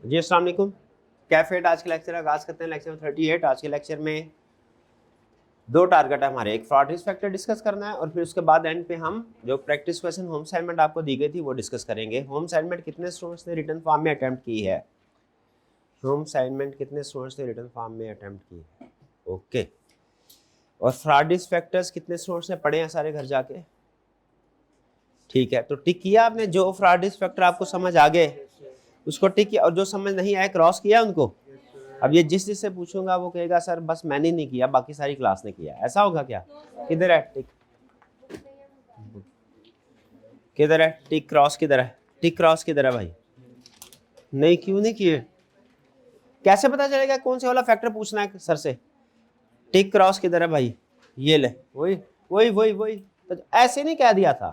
जी अस्सलाम वालेकुम। कैफेट आज के लेक्चर आगाज करते हैं। लेक्चर 38। आज के लेक्चर में दो टारगेट है हमारे, एक फ्रॉड रिस्क फैक्टर डिस्कस करना है और फिर उसके बाद एंड पे हम जो प्रैक्टिस क्वेश्चन होम असाइनमेंट आपको दी गई थी वो डिस्कस करेंगे। होम असाइनमेंट कितने स्टूडेंट्स ने रिटन फॉर्म में अटेम्प्ट की है? होम असाइनमेंट कितने स्टूडेंट्स ने रिटन फॉर्म में अटेम्प्ट की है? ओके। और फ्रॉड रिस्क फैक्टर्स कितने स्टूडेंट्स ने पढ़े हैं सारे घर जाके? ठीक है, तो टिक किया आपने? जो फ्रॉड रिस्क फैक्टर आपको समझ आ गए उसको टिक किया, और जो समझ नहीं आया क्रॉस किया उनको। अब ये जिससे पूछूंगा वो कहेगा सर बस मैंने नहीं किया, बाकी सारी क्लास ने किया। ऐसा होगा क्या? किधर है टिक? किधर है टिक क्रॉस? किधर है टिक क्रॉस? किधर है भाई? नहीं, क्यों नहीं किए? कैसे पता चलेगा कौन से वाला फैक्टर पूछना है सर से? टिक क्रॉस किधर है भाई? ये ले, वही वही वही वही। तो ऐसे नहीं कह दिया था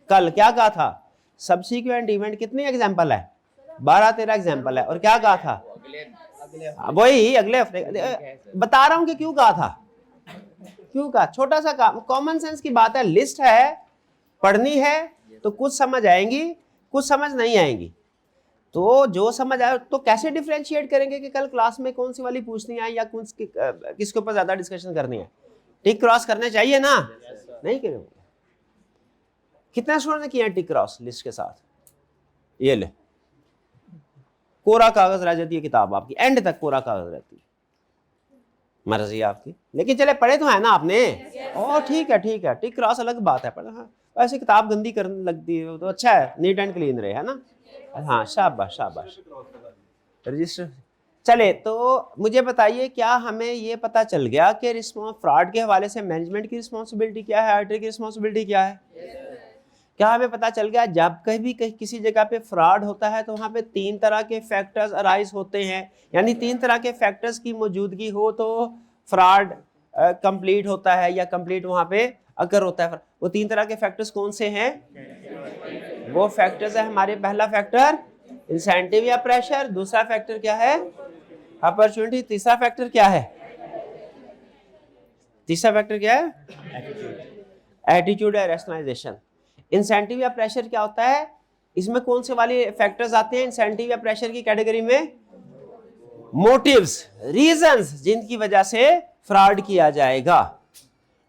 कल? क्या कहा था? सब्सिक्वेंट इवेंट कितने एग्जाम्पल है? 12-13 एग्जाम्पल है। और क्या कहा था? वही अगले हफ्ते। बता रहा हूं कि क्यों कहा था, क्यों कहा। छोटा सा काम, कॉमन सेंस की बात है। लिस्ट है, पढ़नी है तो कुछ समझ आएंगी, कुछ समझ नहीं आएंगी। तो जो समझ आए तो कैसे डिफरेंशिएट करेंगे कि कल क्लास में कौन सी वाली पूछनी है या किसके ऊपर ज्यादा डिस्कशन करनी है? टिक क्रॉस करने चाहिए ना? नहीं करेंगे। कितने स्टूडेंट ने किया टिक क्रॉस लिस्ट के साथ? ये ले, कोरा कागज रह जाती है किताब आपकी, एंड तक कोरा कागज रहती है। मर्जी आपकी, लेकिन चले पढ़े तो है ना आपने। ओ ठीक है ठीक है, टिक क्रॉस अलग बात है। पर हाँ, ऐसे किताब गंदी करने लगती है तो अच्छा है, नीट एंड क्लीन रहे, है ना। हाँ शाबाश शाबाश। रजिस्टर। चले तो मुझे बताइए, क्या हमें ये पता चल गया कि फ्रॉड के हवाले से मैनेजमेंट की रिस्पॉन्सिबिलिटी क्या है, ऑडिटर की रिस्पॉन्सिबिलिटी क्या है? क्या हमें पता चल गया जब कहीं किसी जगह पे फ्रॉड होता है तो वहां पे 3 तरह के फैक्टर्स अराइज होते हैं, यानी 3 तरह के फैक्टर्स की मौजूदगी हो तो फ्रॉड कंप्लीट होता है या कंप्लीट वहां पे अगर होता है। वो 3 तरह के फैक्टर्स कौन से हैं? वो फैक्टर्स है हमारे, पहला फैक्टर इंसेंटिव या प्रेशर, दूसरा फैक्टर क्या है? अपॉर्चुनिटी, तीसरा फैक्टर क्या है? तीसरा फैक्टर क्या है? एटीट्यूड या रैशनलाइजेशन। इंसेंटिव या प्रेशर क्या होता है? इसमें कौन से वाले फैक्टर्स आते हैं इंसेंटिव या प्रेशर की कैटेगरी में? मोटिव्स, रीजंस जिनकी वजह से फ्रॉड किया जाएगा।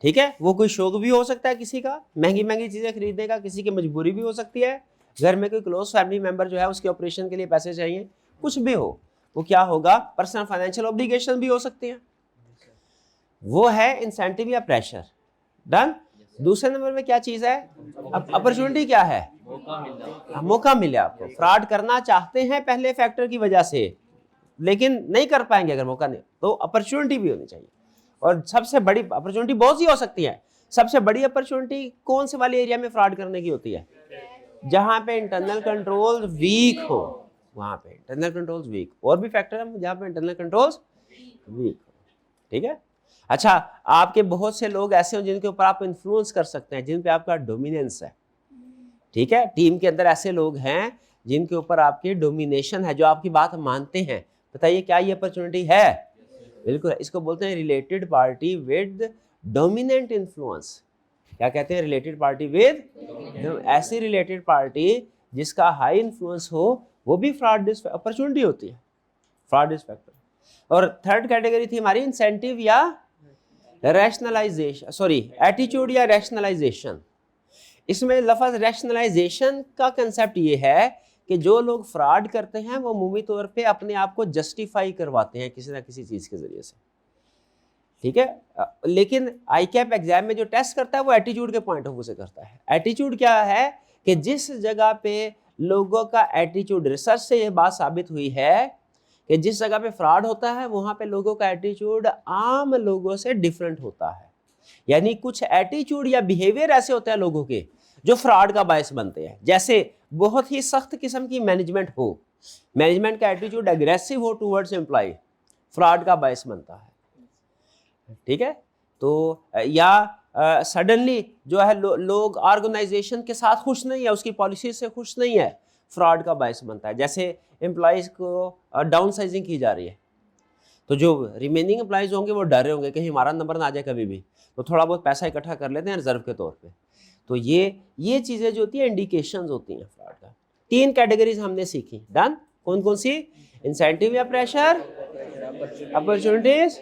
ठीक है, वो कोई शौक भी हो सकता है किसी का, महंगी महंगी चीजें खरीदने का, किसी की मजबूरी भी हो सकती है, घर में कोई क्लोज फैमिली मेंबर जो है उसके ऑपरेशन के लिए पैसे चाहिए, कुछ भी हो। वो क्या होगा? पर्सनल फाइनेंशियल ऑब्लिगेशन भी हो सकती है। वो है इंसेंटिव या प्रेशर। डन। दूसरे नंबर में क्या चीज है? अपॉर्चुनिटी क्या है? मौका मिले आपको। फ्रॉड करना चाहते हैं पहले फैक्टर की वजह से, लेकिन नहीं कर पाएंगे अगर मौका नहीं, तो अपॉर्चुनिटी भी होनी चाहिए। और सबसे बड़ी अपॉर्चुनिटी बहुत सी हो सकती है। सबसे बड़ी अपॉर्चुनिटी कौन से वाले एरिया में फ्रॉड करने की होती है? जहां पे इंटरनल कंट्रोल वीक हो, वहां पे इंटरनल कंट्रोल्स वीक। और भी फैक्टर है जहां पे इंटरनल कंट्रोल्स वीक हो। ठीक है। अच्छा, आपके बहुत से लोग ऐसे हो जिनके ऊपर आप इन्फ्लुएंस कर सकते हैं, जिन पे आपका डोमिनेंस है। ठीक है, टीम के अंदर ऐसे लोग हैं जिनके ऊपर आपकी डोमिनेशन है, जो आपकी बात मानते हैं। बताइए क्या ये अपॉर्चुनिटी है? बिल्कुल। इसको बोलते हैं related party with dominant influence. क्या कहते हैं? Related party with. ऐसी रिलेटेड पार्टी जिसका हाई इन्फ्लुएंस हो, वो भी फ्रॉड अपॉर्चुनिटी होती है, फ्रॉड फैक्टर। और थर्ड कैटेगरी थी हमारी इंसेंटिव या रैशनलाइजेशन, सॉरी एटीट्यूड या रैशनलाइजेशन। इसमें लफ्ज रैशनलाइजेशन का कंसेप्ट ये है कि जो लोग फ्रॉड करते हैं वो मुमूमी तौर पे अपने आप को जस्टिफाई करवाते हैं किसी ना किसी चीज के जरिए से। ठीक है, लेकिन आईकैप एग्जाम में जो टेस्ट करता है वो एटीट्यूड के पॉइंट ऑफ व्यू से करता है। एटीट्यूड क्या है कि जिस जगह पे लोगों का एटीट्यूड, रिसर्च से ये बात साबित हुई है कि जिस जगह पे फ्रॉड होता है वहां पे लोगों का एटीट्यूड आम लोगों से डिफरेंट होता है। यानी कुछ एटीट्यूड या बिहेवियर ऐसे होते हैं लोगों के जो फ्रॉड का बायस बनते हैं। जैसे बहुत ही सख्त किस्म की मैनेजमेंट हो, मैनेजमेंट का एटीट्यूड एग्रेसिव हो टुवर्ड्स एम्प्लॉय, फ्रॉड का बायस बनता है। ठीक है, तो या सडनली जो है लोग ऑर्गेनाइजेशन के साथ खुश नहीं है, उसकी पॉलिसी से खुश नहीं है, फ्रॉड का बायस बनता है। जैसे एम्प्लॉयज को डाउन साइजिंग की जा रही है, तो जो रिमेनिंग एम्प्लॉयज होंगे वो डर रहे होंगे कहीं हमारा नंबर ना आ जाए कभी भी, तो थोड़ा बहुत पैसा इकट्ठा कर लेते हैं रिजर्व के तौर पे। तो ये चीज़ें जो होती है इंडिकेशंस होती हैं फ्रॉड का। 3 कैटेगरीज हमने सीखी। डन। कौन कौन सी? इंसेंटिव या प्रेशर, अपॉर्चुनिटीज,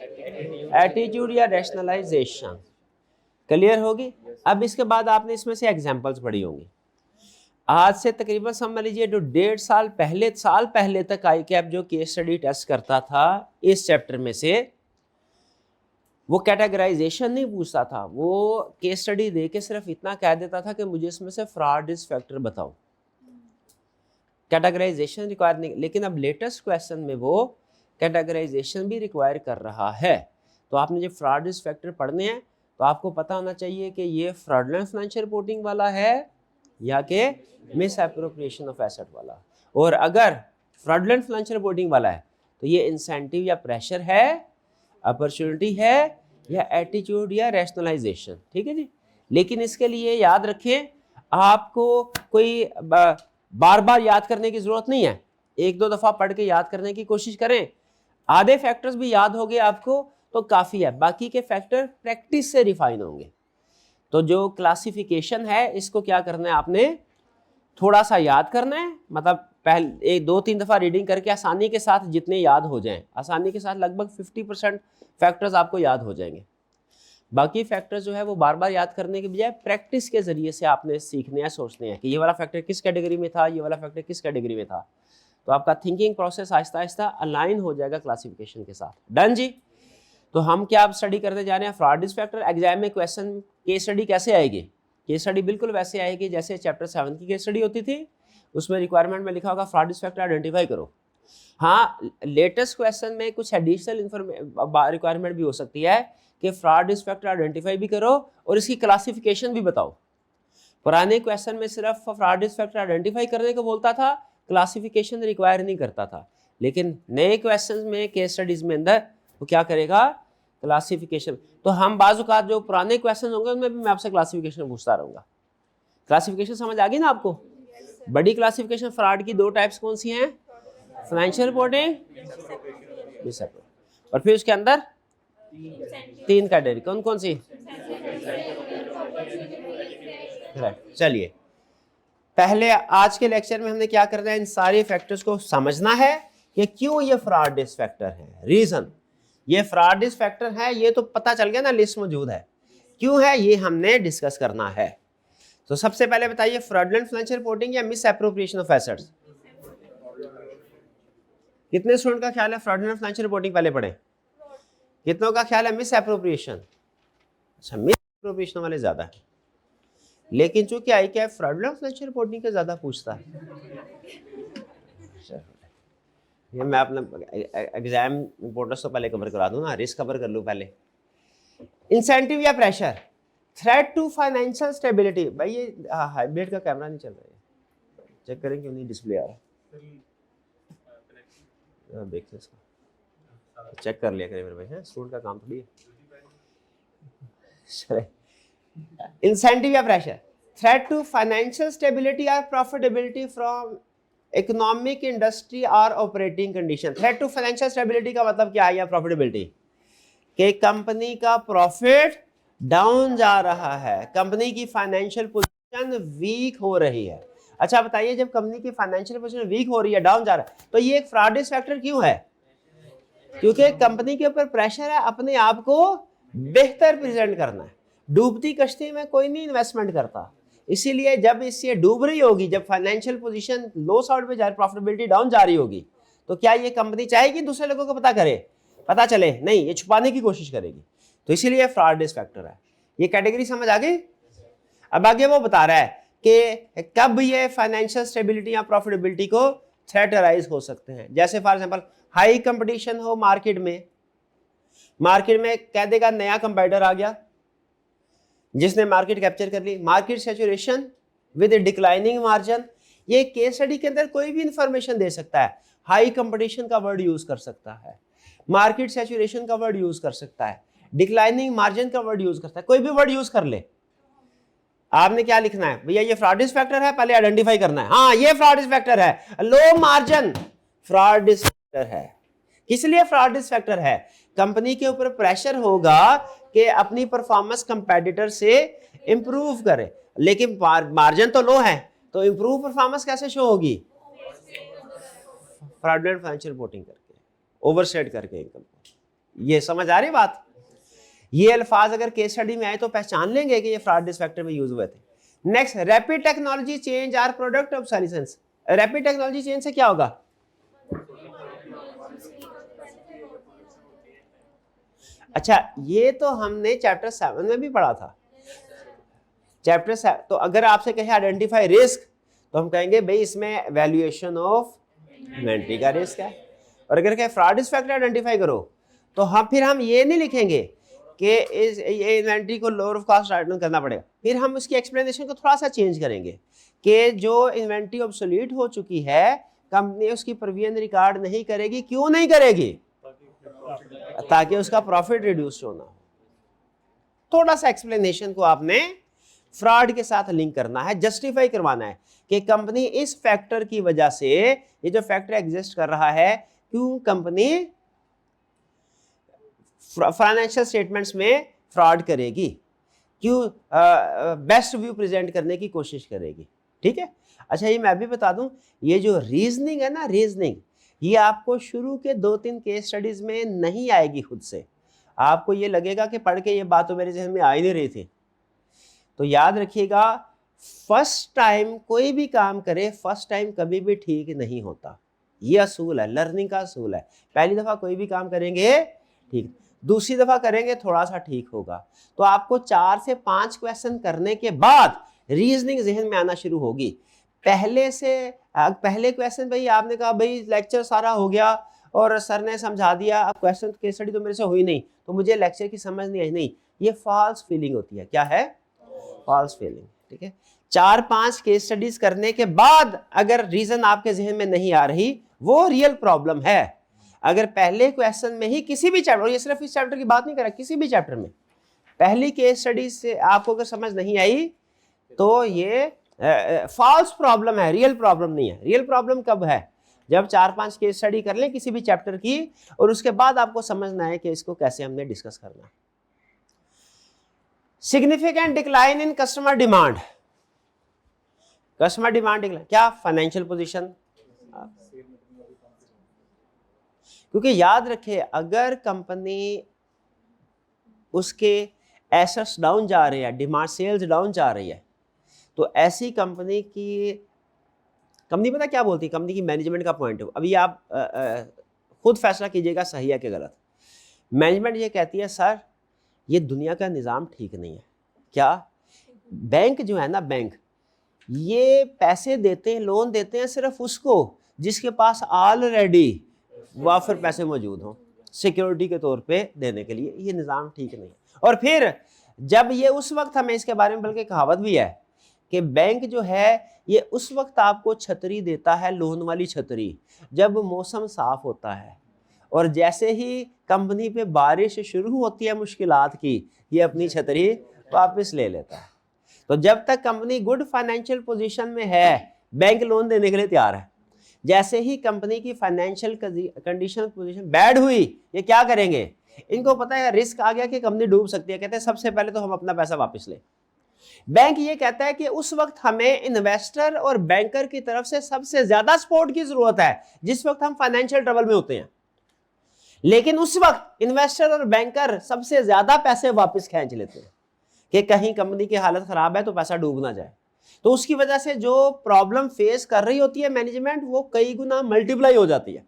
एटीट्यूड या रैशनलाइजेशन। क्लियर होगी? अब इसके बाद आपने इसमें से एग्जांपल्स पढ़ी होंगी। आज से तकरीबन समझ लीजिए जो 1.5 साल पहले तक आई कैप जो केस स्टडी टेस्ट करता था इस चैप्टर में से, वो कैटेगराइजेशन नहीं पूछता था, वो केस स्टडी दे के सिर्फ इतना कह देता था कि मुझे इसमें से फ्रॉड रिस्क फैक्टर बताओ। कैटेगराइजेशन रिक्वायर नहीं, लेकिन अब लेटेस्ट क्वेश्चन में वो कैटेगराइजेशन भी रिक्वायर कर रहा है। तो आपने जो फ्रॉड रिस्क फैक्टर पढ़ने हैं तो आपको पता होना चाहिए कि ये फ्रॉडलेंट फाइनेंशियल रिपोर्टिंग वाला है या कि मिस एप्रोप्रिएशन ऑफ एसेट वाला। और अगर फ्रॉडलेंट फाइनेंशियल रिपोर्टिंग वाला है तो ये इंसेंटिव या प्रेशर है, अपॉर्चुनिटी है या एटीट्यूड या रैशनलाइजेशन। ठीक है जी। लेकिन इसके लिए याद रखें, आपको कोई बार बार याद करने की जरूरत नहीं है, एक दो दफा पढ़ के याद करने की कोशिश करें। आधे फैक्टर्स भी याद हो गए आपको तो काफी है, बाकी के फैक्टर प्रैक्टिस से रिफाइन होंगे। तो जो क्लासिफिकेशन है इसको क्या करना है, आपने थोड़ा सा याद करना है, मतलब पहले 1-2-3 दफा रीडिंग करके आसानी के साथ जितने याद हो जाएं, आसानी के साथ लगभग 50% फैक्टर्स आपको याद हो जाएंगे। बाकी फैक्टर्स जो है वो बार बार याद करने के बजाय प्रैक्टिस के जरिए से आपने सीखने हैं, सोचने हैं कि ये वाला फैक्टर किस कैटेगरी में था, ये वाला फैक्टर किस कैटेगरी में था। तो आपका thinking process Aahista Aahista align हो जाएगा क्लासिफिकेशन के साथ। डन जी। तो हम क्या अब स्टडी करते जा रहे हैं, फ्रॉड रिस्क फैक्टर। एग्जाम में क्वेश्चन केस स्टडी कैसे आएगी? केस स्टडी बिल्कुल वैसे आएगी जैसे चैप्टर 7 की केस स्टडी होती थी, उसमें रिक्वायरमेंट में लिखा होगा फ्रॉड रिस्क फैक्टर आइडेंटिफाई करो। हाँ, लेटेस्ट क्वेश्चन में कुछ एडिशनल रिक्वायरमेंट भी हो सकती है कि फ्रॉड रिस्क फैक्टर आइडेंटिफाई भी करो और इसकी क्लासिफिकेशन भी बताओ। पुराने क्वेश्चन में सिर्फ फ्रॉड रिस्क फैक्टर आइडेंटिफाई करने को बोलता था, क्लासिफिकेशन रिक्वायर नहीं करता था। लेकिन नए क्वेश्चन में केस स्टडीज में अंदर वो क्या करेगा, क्लासिफिकेशन। तो हम बाज़ औक़ात जो पुराने क्वेश्चन होंगे उनमें भी मैं आपसे क्लासिफिकेशन पूछता रहूँगा। क्लासिफिकेशन समझ आ गई ना आपको? बड़ी क्लासिफिकेशन फ्रॉड की 2 टाइप्स कौन सी हैं? फाइनेंशियल रिपोर्टिंग, और फिर उसके अंदर 3 कैटेगरी कौन कौन सी? चलिए, पहले आज के लेक्चर में हमने क्या करना है, इन सारे फैक्टर्स को समझना है कि क्यों ये फ्रॉड रिस्क फैक्टर है। रीजन ये फ्रॉड रिस्क फैक्टर है ये तो पता चल गया ना, लिस्ट मौजूद है, क्यों है ये हमने डिस्कस करना है। तो सबसे पहले बताइए, फ्रॉडलेंट फाइनेंशियल रिपोर्टिंग या मिस एप्रोप्रिएशन ऑफ एसेट्स? कितने स्टूडेंट का ख्याल है फ्रॉडलेंट फाइनेंशियल रिपोर्टिंग पहले पढ़े? कितनों का ख्याल है मिस एप्रोप्रिएशन? अच्छा, मिस एप्रोप्रिएशन वाले ज्यादा है, लेकिन चूंकि आई क्या फ्रॉडलेंट फाइनेंशियल रिपोर्टिंग का ज्यादा पूछता है। ये मैं अपना एग्जाम इंपोर्टेंस तो पहले कवर करा दूं ना, रिस्क कवर कर लूं पहले। इंसेंटिव या pressure, threat to financial stability. भाई ये हाइब्रिड का कैमरा नहीं चल रहा है, चेक करें क्यों नहीं डिस्प्ले आ रहा। देखते इसको चेक कर लिया करें मेरे भाई, स्टूडेंट का काम थोड़ी है। इंसेंटिव या pressure, threat to financial stability और प्रॉफिटेबिलिटी फ्रॉम इकोनॉमिक, इंडस्ट्री और operating condition. Threat to financial stability का मतलब क्या है, या प्रॉफिटेबिलिटी, कि कंपनी का प्रॉफिट डाउन जा रहा है, कंपनी की फाइनेंशियल पोजीशन वीक हो रही है। अच्छा बताइए, जब कंपनी की फाइनेंशियल पोजीशन वीक हो रही है, डाउन जा रहा है, तो ये एक फ्रॉड रिस्क फैक्टर क्यों है? क्योंकि कंपनी के ऊपर प्रेशर है अपने आप को बेहतर प्रेजेंट करना है। डूबती कश्ती में कोई नहीं इन्वेस्टमेंट करता, इसीलिए जब इससे डूब रही होगी, जब फाइनेंशियल पोजीशन लो साइड पे जा रही, प्रॉफिटेबिलिटी डाउन जा रही होगी, तो क्या ये कंपनी चाहेगी दूसरे लोगों को पता चले? नहीं, ये छुपाने की कोशिश करेगी। तो इसीलिए फ्रॉड रिस्क फैक्टर है। ये कैटेगरी समझ आ गई? अब आगे वो बता रहा है कि कब ये फाइनेंशियल स्टेबिलिटी या प्रॉफिटेबिलिटी को थ्रेट अराइज हो सकते हैं। जैसे फॉर एग्जांपल हाई कंपटीशन हो मार्केट में कह देगा नया कंपीटिटर आ गया जिसने मार्केट कैप्चर कर ली, market saturation with declining margin. ये केस स्टडी के अंदर कोई भी इंफॉर्मेशन दे सकता है, हाई कंपटीशन का वर्ड यूज कर सकता है, मार्केट सैचुरेशन का वर्ड यूज कर सकता है, डिक्लाइनिंग मार्जिन का वर्ड यूज करता है, कोई भी वर्ड यूज कर ले। आपने क्या लिखना है भैया, ये फ्रॉड रिस्क फैक्टर है, पहले आइडेंटिफाई करना है। हाँ, ये फ्रॉड रिस्क फैक्टर है, low margin fraud risk factor है। किस लिए फ्रॉड रिस्क फैक्टर है? कंपनी के ऊपर प्रेशर होगा कि अपनी परफॉर्मेंस कंपेटिटर से इंप्रूव करे, लेकिन मार्जिन तो लो है, तो इंप्रूव परफॉर्मेंस कैसे शो होगी? फ्रॉडुलेंट फाइनेंशियल रिपोर्टिंग करके, ओवरस्टेट करके इनकम को। ये समझ आ रही बात? ये अल्फाज अगर केस स्टडी में आए तो पहचान लेंगे कि ये फ्रॉड रिस्क फैक्टर में यूज हुए थे। Next, rapid technology change or product obsolescence. Rapid technology change से क्या होगा? अच्छा, ये तो हमने चैप्टर 7 में भी पढ़ा था। चैप्टर 7, तो अगर आपसे कहे आइडेंटिफाई रिस्क, तो हम कहेंगे भाई इसमें वैल्यूएशन ऑफ इन्वेंट्री का रिस्क है। और अगर कहे फ्रॉड रिस्क फैक्टर आइडेंटिफाई करो, तो हम ये नहीं लिखेंगे कि ये इन्वेंट्री को lower of cost write down करना पड़ेगा। फिर हम उसकी एक्सप्लेनेशन को थोड़ा सा चेंज करेंगे कि जो इन्वेंट्री ऑब्सोलीट हो चुकी है, कंपनी उसकी प्रोविजन रिकॉर्ड नहीं करेगी। क्यों नहीं करेगी? ताकि उसका प्रॉफिट रिड्यूस होना हो। थोड़ा सा एक्सप्लेनेशन को आपने फ्रॉड के साथ लिंक करना है, जस्टिफाई करवाना है कि कंपनी इस फैक्टर की वजह से, ये जो फैक्टर एग्जिस्ट कर रहा है, क्यों कंपनी फाइनेंशियल स्टेटमेंट्स में फ्रॉड करेगी, क्यों बेस्ट व्यू प्रेजेंट करने की कोशिश करेगी। ठीक है। अच्छा, ये मैं भी बता दूं, ये जो रीजनिंग है ना, रीजनिंग, ये आपको शुरू के 2-3 केस स्टडीज में नहीं आएगी खुद से। आपको ये लगेगा कि पढ़ के ये बात तो मेरे जहन में आ ही नहीं रही थी। तो याद रखिएगा, फर्स्ट टाइम कोई भी काम करे, फर्स्ट टाइम कभी भी ठीक नहीं होता। ये असूल है, लर्निंग का असूल है। पहली दफा कोई भी काम करेंगे ठीक, दूसरी दफा करेंगे थोड़ा सा ठीक होगा। तो आपको 4 से 5 क्वेश्चन करने के बाद रीजनिंग जहन में आना शुरू होगी। पहले क्वेश्चन भाई आपने कहा भाई लेक्चर सारा हो गया और सर ने समझा दिया, अब क्वेश्चन केस स्टडी तो मेरे से हुई नहीं, तो मुझे लेक्चर की समझ नहीं आई। नहीं, ये फॉल्स फीलिंग होती है। क्या है? False feeling. ठीक है। 4-5 केस स्टडीज करने के बाद अगर रीजन आपके जहन में नहीं आ रही, वो रियल प्रॉब्लम है। अगर पहले क्वेश्चन में ही किसी भी चैप्टर, ये सिर्फ इस चैप्टर की बात नहीं कर रहा, किसी भी चैप्टर में पहली केस स्टडी से आपको अगर समझ नहीं आई, तो ये फॉल्स प्रॉब्लम है, रियल प्रॉब्लम नहीं है। रियल प्रॉब्लम कब है? जब 4-5 केस स्टडी कर लें किसी भी चैप्टर की, और उसके बाद आपको समझना है कि इसको कैसे हमने डिस्कस करना है। Significant decline in customer demand. Customer demand decline, क्या? Financial position. क्योंकि याद रखे, अगर कंपनी उसके एसेट्स डाउन जा रहे हैं, डिमांड सेल्स डाउन जा रही है, तो ऐसी कंपनी पता क्या बोलती है? कंपनी की मैनेजमेंट का पॉइंट है। अभी आप खुद फैसला कीजिएगा सही है कि गलत। मैनेजमेंट ये कहती है, सर ये दुनिया का निज़ाम ठीक नहीं है। क्या? बैंक जो है ना, बैंक ये पैसे देते हैं, लोन देते हैं सिर्फ उसको जिसके पास ऑलरेडी वाफिर पैसे मौजूद हों सिक्योरिटी के तौर पे देने के लिए। ये निज़ाम ठीक नहीं है। और फिर जब ये उस वक्त, हमें इसके बारे में बल्कि कहावत भी है कि बैंक जो है ये उस वक्त आपको छतरी देता है, लोन वाली छतरी, जब मौसम साफ होता है। और जैसे ही कंपनी पे बारिश शुरू होती है मुश्किलात की, ये अपनी छतरी वापस ले लेता है। तो जब तक कंपनी गुड फाइनेंशियल पोजीशन में है, बैंक लोन देने के लिए तैयार है। जैसे ही कंपनी की फाइनेंशियल कंडीशन पोजीशन बैड हुई, ये क्या करेंगे? इनको पता है रिस्क आ गया कि कंपनी डूब सकती है, कहते हैं सबसे पहले तो हम अपना पैसा वापस लें। बैंक ये कहता है कि उस वक्त हमें इन्वेस्टर और बैंकर की तरफ से सबसे ज्यादा सपोर्ट की जरूरत है, जिस वक्त हम फाइनेंशियल ट्रबल में होते हैं। लेकिन उस वक्त इन्वेस्टर और बैंकर सबसे ज्यादा पैसे वापस खींच लेते हैं कि कहीं कंपनी की हालत खराब है तो पैसा डूब ना जाए। तो उसकी वजह से जो प्रॉब्लम फेस कर रही होती है मैनेजमेंट, वो कई गुना मल्टीप्लाई हो जाती है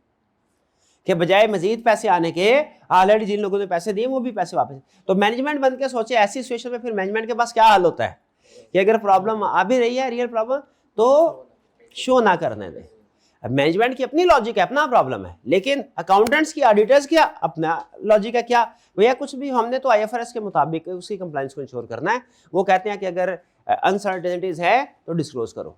कि बजाय मजीद पैसे आने के, ऑलरेडी जिन लोगों ने पैसे दिए वो भी पैसे वापस। तो मैनेजमेंट बन के सोचे, ऐसी सिचुएशन में फिर मैनेजमेंट के पास क्या हाल होता है कि अगर प्रॉब्लम आ भी रही है, रियल प्रॉब्लम, तो शो ना करने दें। अब मैनेजमेंट की अपनी लॉजिक है, अपना प्रॉब्लम है, लेकिन अकाउंटेंट्स की, ऑडिटर्स की अपना लॉजिक है। क्या भैया? कुछ भी हमने तो IFRS के मुताबिक उसकी कंप्लायंस को इंश्योर करना है। वो कहते हैं कि अगर अनसर्टेनिटीज है तो डिस्क्लोज करो।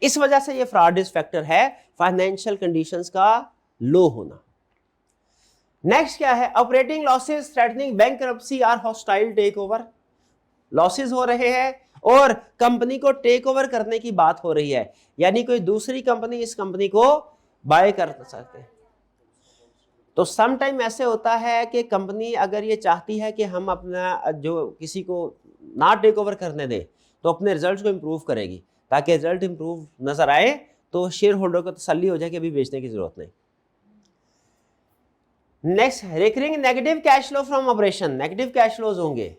इस वजह से ये फ्रॉड रिस्क फैक्टर है, फाइनेंशियल कंडीशंस का लो होना। नेक्स्ट क्या है? Operating losses threatening bankruptcy or hostile take over. Losses हो रहे हैं और कंपनी को टेक ओवर करने की बात हो रही है, यानी कोई दूसरी कंपनी इस कंपनी को बाय कर सकते हैं। तो सम टाइम ऐसे होता है कि कंपनी अगर ये चाहती है कि हम अपना जो किसी को ना टेक ओवर करने दें, तो अपने रिजल्ट को इंप्रूव करेगी। ताकि रिजल्ट इंप्रूव नजर आए तो शेयर होल्डर को तसल्ली हो जाए कि अभी बेचने की जरूरत नहीं। Next, recurring negative cash flow from operation, negative cash flows होंगे,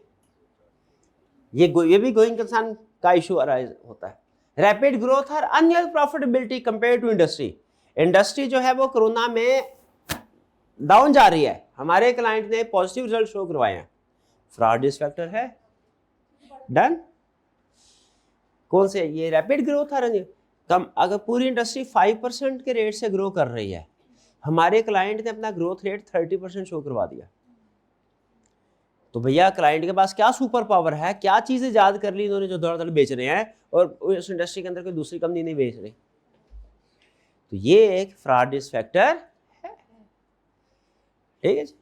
ये भी गोइंग कंसर्न का इशू अराइज होता है। रैपिड ग्रोथ और unusual profitability compare to industry, industry जो है वो कोरोना में डाउन जा रही है, हमारे क्लाइंट ने पॉजिटिव रिजल्ट शो करवाए हैं, फ्रॉड रिस्क फैक्टर है डन। कौन से, ये रैपिड ग्रोथ आ रही है कम, अगर पूरी इंडस्ट्री 5% के रेट से ग्रो कर रही है, हमारे क्लाइंट ने अपना ग्रोथ रेट 30% शो करवा दिया, तो भैया क्लाइंट के पास क्या सुपर पावर है, क्या चीज ईजाद कर ली इन्होंने जो दौड़ बेच रहे हैं और उस इंडस्ट्री के अंदर कोई दूसरी कंपनी नहीं बेच रही। तो ये एक फ्रॉड रिस्क फैक्टर है, ठीक है जी।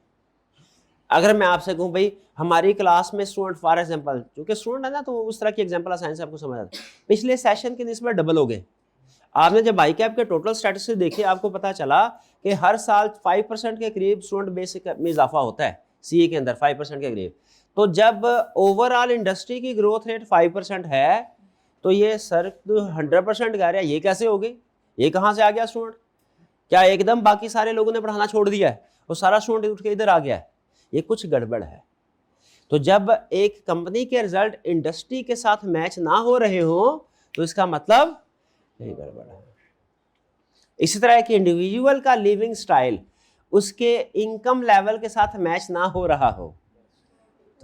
अगर मैं आपसे कहूं भाई हमारी क्लास में स्टूडेंट फॉर एग्जांपल, क्योंकि स्टूडेंट है ना तो उस तरह की एग्जांपल आसानी से आपको समझ आता है, पिछले सेशन के निस्बत डबल हो गए। आपने जब आई कैप के टोटल स्टैटिस्टिक्स देखे आपको पता चला कि हर साल 5% के करीब स्टूडेंट बेस में इजाफा होता है सीए के अंदर, 5% के करीब। तो जब ओवरऑल इंडस्ट्री की ग्रोथ रेट 5% है तो ये सर 100% कह रहा है, ये कैसे हो गई, ये कहाँ से आ गया स्टूडेंट, क्या एकदम बाकी सारे लोगों ने पढ़ाना छोड़ दिया है और सारा स्टूडेंट उठ के इधर आ गया है, ये कुछ गड़बड़ है। तो जब एक कंपनी के रिजल्ट इंडस्ट्री के साथ मैच ना हो रहे हो तो इसका मतलब नहीं गड़बड़ है। इसी तरह कि इंडिविजुअल का लिविंग स्टाइल उसके इनकम लेवल के साथ मैच ना हो रहा हो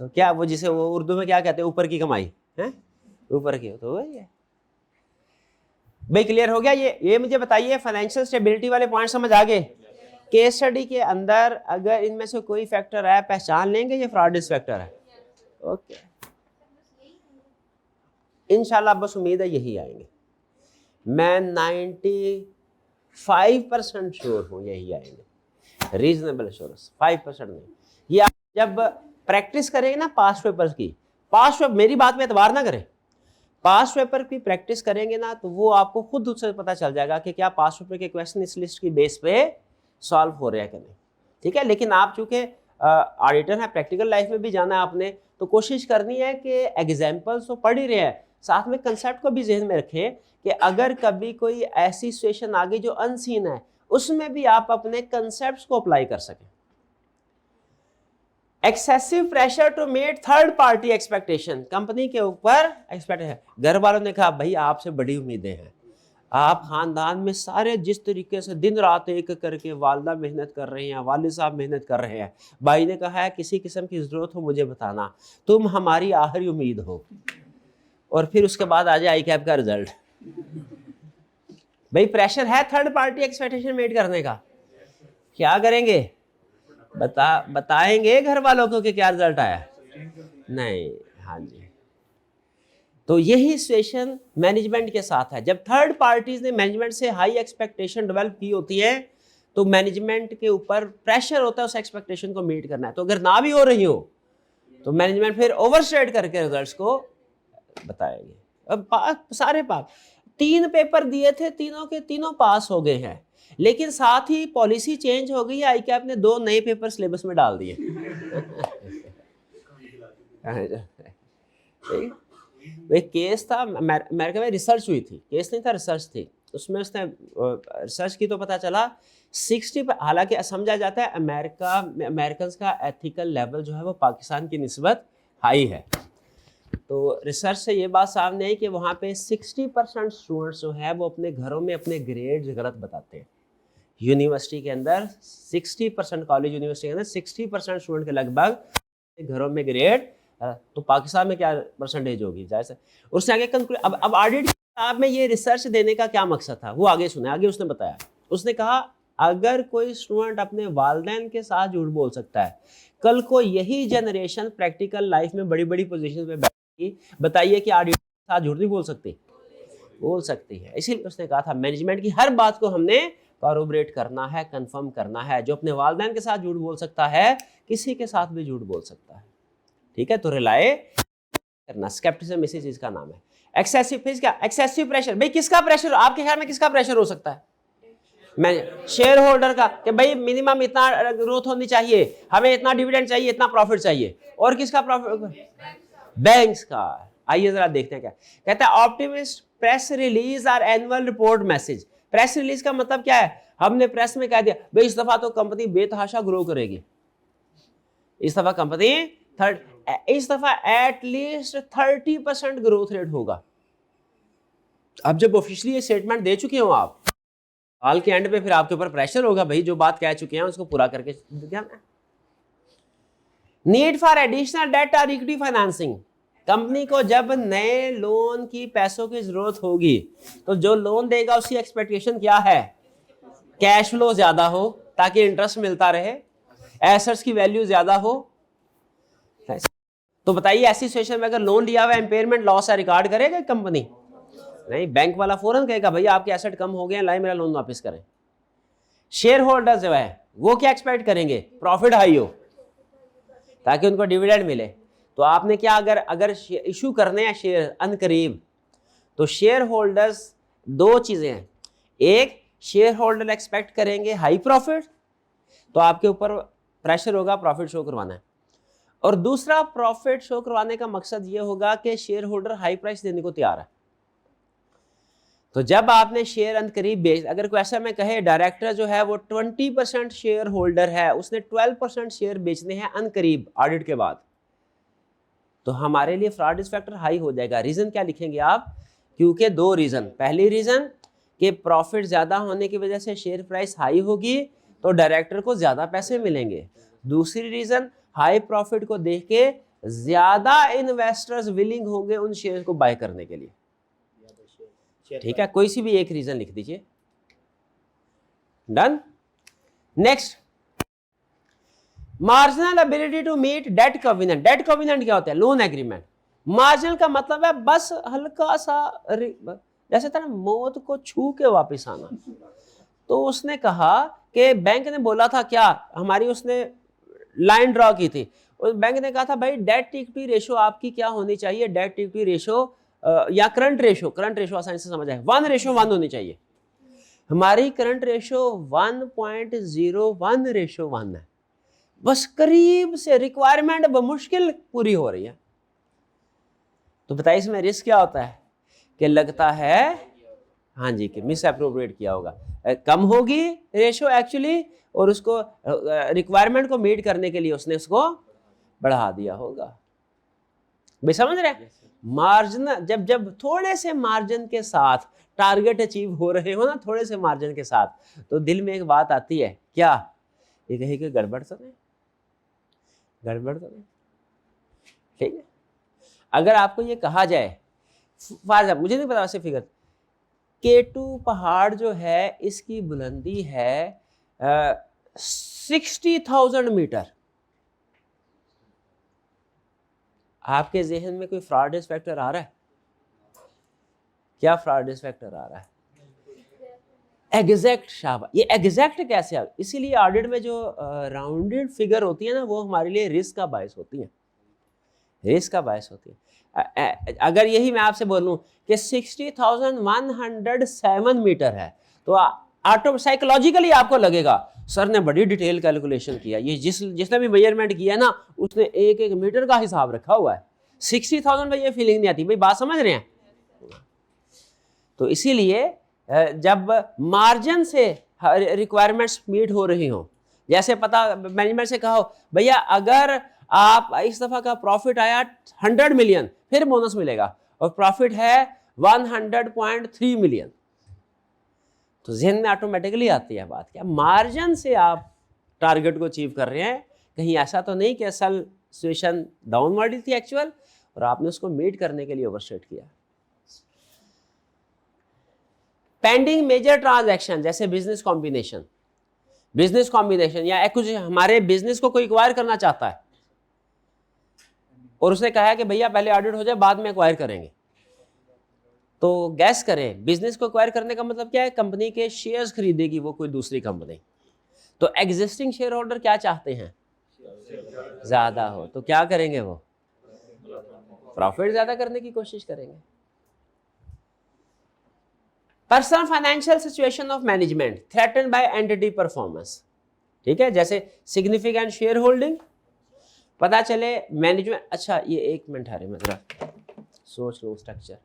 तो क्या वो, जिसे वो उर्दू में क्या कहते हैं, ऊपर की कमाई है, ऊपर की, तो वही है भाई। क्लियर हो गया ये मुझे बताइए, फाइनेंशियल स्टेबिलिटी वाले पॉइंट समझ आ गए। केस स्टडी के अंदर अगर इनमें से कोई फैक्टर है पहचान लेंगे ये फ्रॉड रिस्क फैक्टर है, ओके इंशाल्लाह, बस उम्मीद है यही आएंगे, मैं 95% श्योर हूं यही आएंगे, रीजनेबल एश्योरेंस, 5% नहीं। ये आप जब प्रैक्टिस करेंगे ना पास्ट पेपर्स की, पास्ट पेपर, मेरी बात में एतबार ना करें, पास्ट पेपर की प्रैक्टिस करेंगे ना तो वो आपको खुद उससे पता चल जाएगा कि क्या पास्ट पेपर के क्वेश्चन इस लिस्ट की बेस पे सॉल्व हो रहे हैं कि नहीं, ठीक है। लेकिन आप चूंकि ऑडिटर है, प्रैक्टिकल लाइफ में भी जाना है आपने, तो कोशिश करनी है कि एग्जाम्पल्स तो पढ़ ही रहे हैं, साथ में कंसेप्ट को भी जहन में रखें कि अगर कभी कोई ऐसी सिचुएशन आ गई जो अनसीन है उसमें भी आप अपने कंसेप्ट्स को अप्लाई कर सकें। Excessive pressure to meet third party expectation, company के ऊपर एक्सपेक्टेशन, घर वालों ने कहा भाई आपसे बड़ी उम्मीदें हैं, आप खानदान में सारे जिस तरीके से दिन रात एक करके वालदा मेहनत कर रहे हैं, वालिद साहब मेहनत कर रहे हैं, भाई ने कहा है किसी किस्म की जरूरत हो मुझे बताना, तुम हमारी आखिरी उम्मीद हो, और फिर उसके बाद आ जाए आई कैप का रिजल्ट। भाई प्रेशर है थर्ड पार्टी एक्सपेक्टेशन मीट करने का, क्या करेंगे, बताएंगे घर वालों को कि क्या रिजल्ट आया, नहीं, हाँ जी। तो यही सिचुएशन मैनेजमेंट के साथ है, जब थर्ड पार्टीज ने मैनेजमेंट से हाई एक्सपेक्टेशन डेवलप की होती है तो मैनेजमेंट के ऊपर प्रेशर होता है उस एक्सपेक्टेशन को मीट करना है, तो अगर ना भी हो रही हो तो मैनेजमेंट फिर ओवरस्टेट करके रिजल्ट्स को बताएंगे। अब सारे पास 3 पेपर दिए थे, तीनों के तीनों पास हो गए हैं, लेकिन साथ ही पॉलिसी चेंज हो गई है, आई कैप ने 2 नए पेपर सिलेबस में डाल दिए। एक केस था अमेरिका में, रिसर्च हुई थी, केस नहीं था रिसर्च थी, उसमें उसने रिसर्च की तो पता चला 60, हालांकि समझा जाता है अमेरिकन का एथिकल लेवल जो है वो पाकिस्तान की निस्बत हाई है, तो रिसर्च से ये बात सामने आई कि वहाँ पे 60% स्टूडेंट्स जो है वो अपने घरों में अपने ग्रेड्स गलत बताते हैं। यूनिवर्सिटी के अंदर 60%, कॉलेज यूनिवर्सिटी के अंदर 60% स्टूडेंट के लगभग घरों में ग्रेड, तो पाकिस्तान में क्या परसेंटेज होगी जैसे। उसने आगे कंक्लूड, अब ऑडिट किताब में ये रिसर्च देने का क्या मकसद था वो आगे सुने, आगे उसने बताया, उसने कहा अगर कोई स्टूडेंट अपने वालिदैन के साथ झूठ बोल सकता है, कल को यही जनरेशन प्रैक्टिकल लाइफ में बड़ी बड़ी पोजीशन पे बैठेगी, बताइए कि ऑडिट के साथ झूठ नहीं बोल सकती, बोल सकती है। इसीलिए उसने कहा था मैनेजमेंट की हर बात को हमने कॉरोबरेट करना है, कंफर्म करना है, जो अपने वालिदैन के साथ झूठ बोल सकता है किसी के साथ भी झूठ बोल सकता है, ठीक है। तो रिलाय करना, स्केप्टिसिज्म इसी चीज का नाम है। एक्सेसिव, फिर क्या, एक्सेसिव प्रेशर, भाई किसका प्रेशर, आपके ख्याल में किसका प्रेशर हो सकता है, मैं शेयर होल्डर का, कि भाई मिनिमम इतना ग्रोथ होनी चाहिए, हमें इतना डिविडेंड चाहिए, इतना प्रॉफिट चाहिए, और किसका प्रॉफिट, बैंक्स का। आइए जरा देखते हैं क्या कहता है, ऑप्टिमिस्ट प्रेस रिलीज और annual report message, press release का मतलब क्या है, हमने प्रेस में कह दिया भाई इस दफा तो कंपनी बेतहाशा ग्रो करेगी, इस दफा कंपनी इस दफा एटलीस्ट 30% ग्रोथ रेट होगा। अब जब ऑफिशियली ये स्टेटमेंट दे चुके हो आप, साल के एंड पे फिर आपके ऊपर प्रेशर होगा भाई जो बात कह चुके हैं उसको पूरा करके दिखाना। नीड फॉर एडिशनल डेट और इक्विटी फाइनेंसिंग, कंपनी को जब नए लोन की पैसों की जरूरत होगी तो जो लोन देगा उसकी एक्सपेक्टेशन क्या है, कैश फ्लो ज्यादा हो ताकि इंटरेस्ट मिलता रहे, एसेट्स की वैल्यू ज्यादा हो। तो बताइए ऐसी सिचुएशन में अगर लोन लिया हुआ इम्पेयरमेंट लॉस है रिकॉर्ड करेगा कंपनी? नहीं, बैंक वाला फौरन कहेगा भैया आपके एसेट कम हो गए हैं, लाए मेरा लोन वापस करें। शेयर होल्डर जो है वो क्या एक्सपेक्ट करेंगे, प्रॉफिट हाई हो ताकि उनको डिविडेंड मिले। तो आपने क्या अगर इशू करने हैं शेयर अनकरीब, तो शेयर होल्डर्स दो चीजें हैं, एक शेयर होल्डर एक्सपेक्ट करेंगे हाई प्रॉफिट, तो आपके ऊपर प्रेशर होगा प्रॉफिट शो करवाना है, और दूसरा प्रॉफिट शो करवाने का मकसद ये होगा कि शेयर होल्डर हाई प्राइस देने को तैयार है। तो जब आपने शेयर अनकरीब बेच, अगर कोई ऐसा में कहे डायरेक्टर जो है वो 20% शेयर होल्डर है, उसने 12% शेयर बेचने हैं अनकरीब ऑडिट के बाद, तो हमारे लिए फ्रॉड रिस्क फैक्टर हाई हो जाएगा। रीजन क्या लिखेंगे आप, क्योंकि दो रीजन, पहली रीजन कि प्रॉफिट ज्यादा होने की वजह से शेयर प्राइस हाई होगी तो डायरेक्टर को ज्यादा पैसे मिलेंगे, दूसरी रीजन हाई प्रॉफिट को देख के ज्यादा इन्वेस्टर्स विलिंग होंगे उन शेयर को बाय करने के लिए। ठीक है, कोई सी भी एक रीजन लिख दीजिए। Done. Next, marginal ability to meet debt covenant. Debt covenant क्या होता है, लोन एग्रीमेंट। मार्जिनल का मतलब है बस हल्का सा, जैसे तरह मौत को छू के वापस आना। तो उसने कहा कि बैंक ने बोला था क्या, हमारी उसने लाइन ड्रॉ की थी, उस बैंक ने कहा था भाई डेट इक्विटी रेशो आपकी क्या होनी चाहिए, डेट इक्विटी रेशो या करंट रेशो आसानी से समझ आए 1:1 होनी चाहिए। हमारी करंट रेशो 1.01:1 है, बस करीब से रिक्वायरमेंट मुश्किल पूरी हो रही है। तो बताइए इसमें रिस्क क्या होता है कि लगता है हाँ जी कि मिस अप्रोप्रिएट किया होगा, कम होगी रेशो एक्चुअली और उसको रिक्वायरमेंट को मीट करने के लिए उसने उसको बढ़ा दिया होगा। भाई समझ रहे हैं, मार्जिन जब थोड़े से मार्जिन के साथ टारगेट अचीव हो रहे हो ना, थोड़े से मार्जिन के साथ, तो दिल में एक बात आती है क्या, ये कहीं कि गड़बड़ तो नहीं, गड़बड़ तो नहीं। ठीक है, अगर आपको ये कहा जाए, मुझे नहीं पता वैसे फिगर, K2 पहाड़ जो है इसकी बुलंदी है 60,000 मीटर, आपके जहन में कोई फ्रॉड रिस्क फैक्टर आ रहा है क्या, फ्रॉड रिस्क फैक्टर आ रहा है? एग्जैक्ट शाबाश, ये एग्जैक्ट कैसे आ, इसीलिए ऑडिट में जो राउंडेड फिगर होती है ना वो हमारे लिए रिस्क का बायस होती है, रिस्क का बायस होती है। अगर यही मैं आपसे बोलूं कि 60,107 मीटर है तो ऑटो साइकोलॉजिकली आपको लगेगा सर ने बड़ी डिटेल कैलकुलेशन किया, ये जिसने भी मेजरमेंट किया ना उसने एक एक मीटर का हिसाब रखा हुआ है। 60,000 में ये फीलिंग नहीं आती, भाई बात समझ रहे हैं? तो इसीलिए जब मार्जिन से रिक्वायरमेंट्स मीट हो रही हो, जैसे पता मैनेजमेंट से कहो भैया अगर आप इस दफा का प्रॉफिट आया 100 मिलियन फिर बोनस मिलेगा और प्रॉफिट है 100.3 मिलियन, तो जहन में ऑटोमेटिकली आती है बात क्या, मार्जिन से आप टारगेट को अचीव कर रहे हैं, कहीं ऐसा तो नहीं कि असल सिचुएशन डाउनवर्ड थी एक्चुअल और आपने उसको मीट करने के लिए ओवरस्टेट किया। पेंडिंग मेजर ट्रांजैक्शन जैसे बिजनेस कॉम्बिनेशन या एक्विजिशन, हमारे बिजनेस को कोई एक्वायर करना चाहता है और उसने कहा है कि भैया पहले ऑडिट हो जाए बाद में एक्वायर करेंगे, तो गैस करें बिजनेस को एक्वायर करने का मतलब क्या है, कंपनी के शेयर्स खरीदेगी वो कोई दूसरी कंपनी, तो एग्जिस्टिंग शेयर होल्डर क्या चाहते हैं, ज्यादा हो, तो क्या करेंगे वो प्रॉफिट ज्यादा करने की कोशिश करेंगे। Personal financial situation of management threaten by entity performance, ठीक है, जैसे सिग्निफिकेंट शेयर होल्डिंग, पता चले मैनेजमेंट, अच्छा ये एक मिनट है मैं जरा सोच लूं स्ट्रक्चर,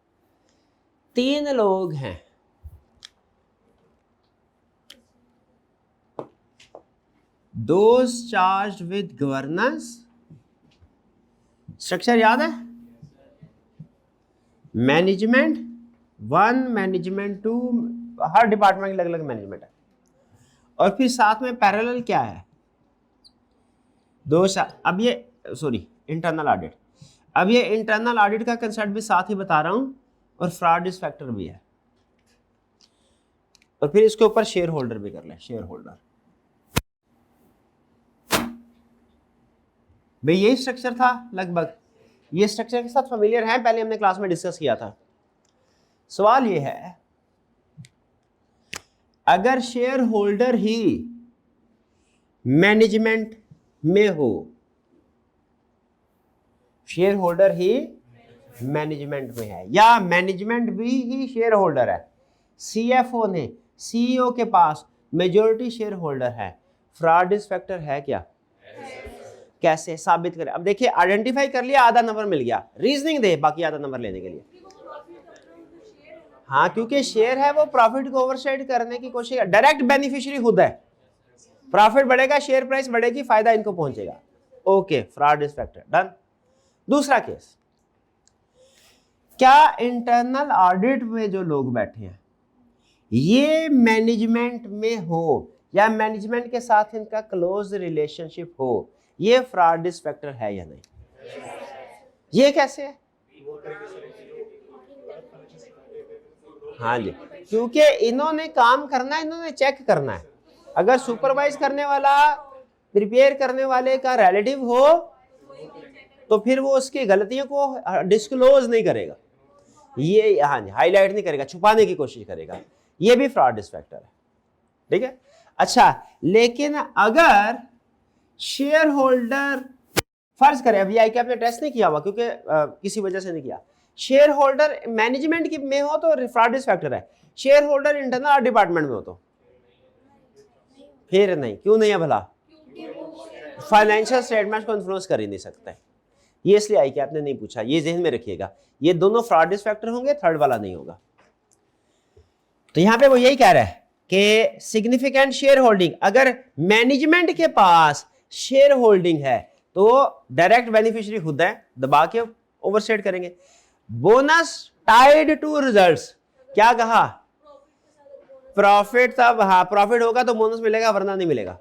3 लोग हैं, those charge with governance, structure याद है, मैनेजमेंट 1, मैनेजमेंट 2, हर डिपार्टमेंट की अलग अलग मैनेजमेंट है। और फिर साथ में पैरेलल क्या है, अब ये सॉरी इंटरनल ऑडिट, अब ये इंटरनल ऑडिट का कंसेप्ट भी साथ ही बता रहा हूं, और फ्रॉड रिस्क फैक्टर भी है। और फिर इसके ऊपर शेयर होल्डर भी कर ले, शेयर होल्डर। भाई यही स्ट्रक्चर था लगभग, ये स्ट्रक्चर के साथ फेमिलियर है, पहले हमने क्लास में डिस्कस किया था। सवाल ये है, अगर शेयर होल्डर ही मैनेजमेंट में हो, शेयर होल्डर ही मैनेजमेंट में है, या मैनेजमेंट भी ही शेयर होल्डर है, सीएफओ ने सीईओ के पास मेजॉरिटी शेयर होल्डर है, फ्रॉड रिस्क फैक्टर है क्या? कैसे साबित करें? अब देखिए, आइडेंटिफाई कर लिया, आधा नंबर मिल गया, रीजनिंग दे बाकी आधा नंबर लेने के लिए। हाँ, क्योंकि शेयर है वो प्रॉफिट को ओवरसाइड करने की कोशिश, डायरेक्ट बेनिफिशियरी खुद है, प्रॉफिट बढ़ेगा, शेयर प्राइस बढ़ेगी, फायदा इनको पहुंचेगा। Okay, fraud risk factor done. दूसरा केस, क्या इंटरनल ऑडिट में जो लोग बैठे हैं ये मैनेजमेंट में हो, या मैनेजमेंट के साथ इनका क्लोज रिलेशनशिप हो, ये फ्रॉड रिस्क फैक्टर है या नहीं? ये कैसे है? हाँ जी, क्योंकि इन्होंने काम करना है, इन्होंने चेक करना है। अगर सुपरवाइज करने वाला प्रिपेयर करने वाले का रिलेटिव हो तो फिर वो उसकी गलतियों को डिस्क्लोज नहीं करेगा, ये हाँ जी हाईलाइट नहीं करेगा, छुपाने की कोशिश करेगा, ये भी फ्रॉड रिस्क फैक्टर है। ठीक है, अच्छा, लेकिन अगर शेयर होल्डर, फर्ज करें अभी आई के आपने टेस्ट नहीं किया हुआ क्योंकि किसी वजह से नहीं किया, शेयर होल्डर मैनेजमेंट की में हो तो फ्रॉड रिस्क फैक्टर है, शेयर होल्डर इंटरनल डिपार्टमेंट में हो तो फिर नहीं। क्यों नहीं है भला? फाइनेंशियल स्टेटमेंट को इन्फ्लुएंस कर ही नहीं सकता है, ये इसलिए आई कि आपने नहीं पूछा, ये ज़हन में रखिएगा, ये दोनों फ्रॉड रिस्क फैक्टर होंगे, थर्ड वाला नहीं होगा। तो यहां पे वो यही कह रहा है कि सिग्निफिकेंट शेयर होल्डिंग, अगर मैनेजमेंट के पास शेयर होल्डिंग है तो डायरेक्ट बेनिफिशियरी खुद है, दबा के ओवरसेट करेंगे। बोनस टाइड टू रिजल्ट्स, क्या कहा? प्रॉफिट, तब हाँ प्रॉफिट होगा तो बोनस मिलेगा, वरना नहीं मिलेगा।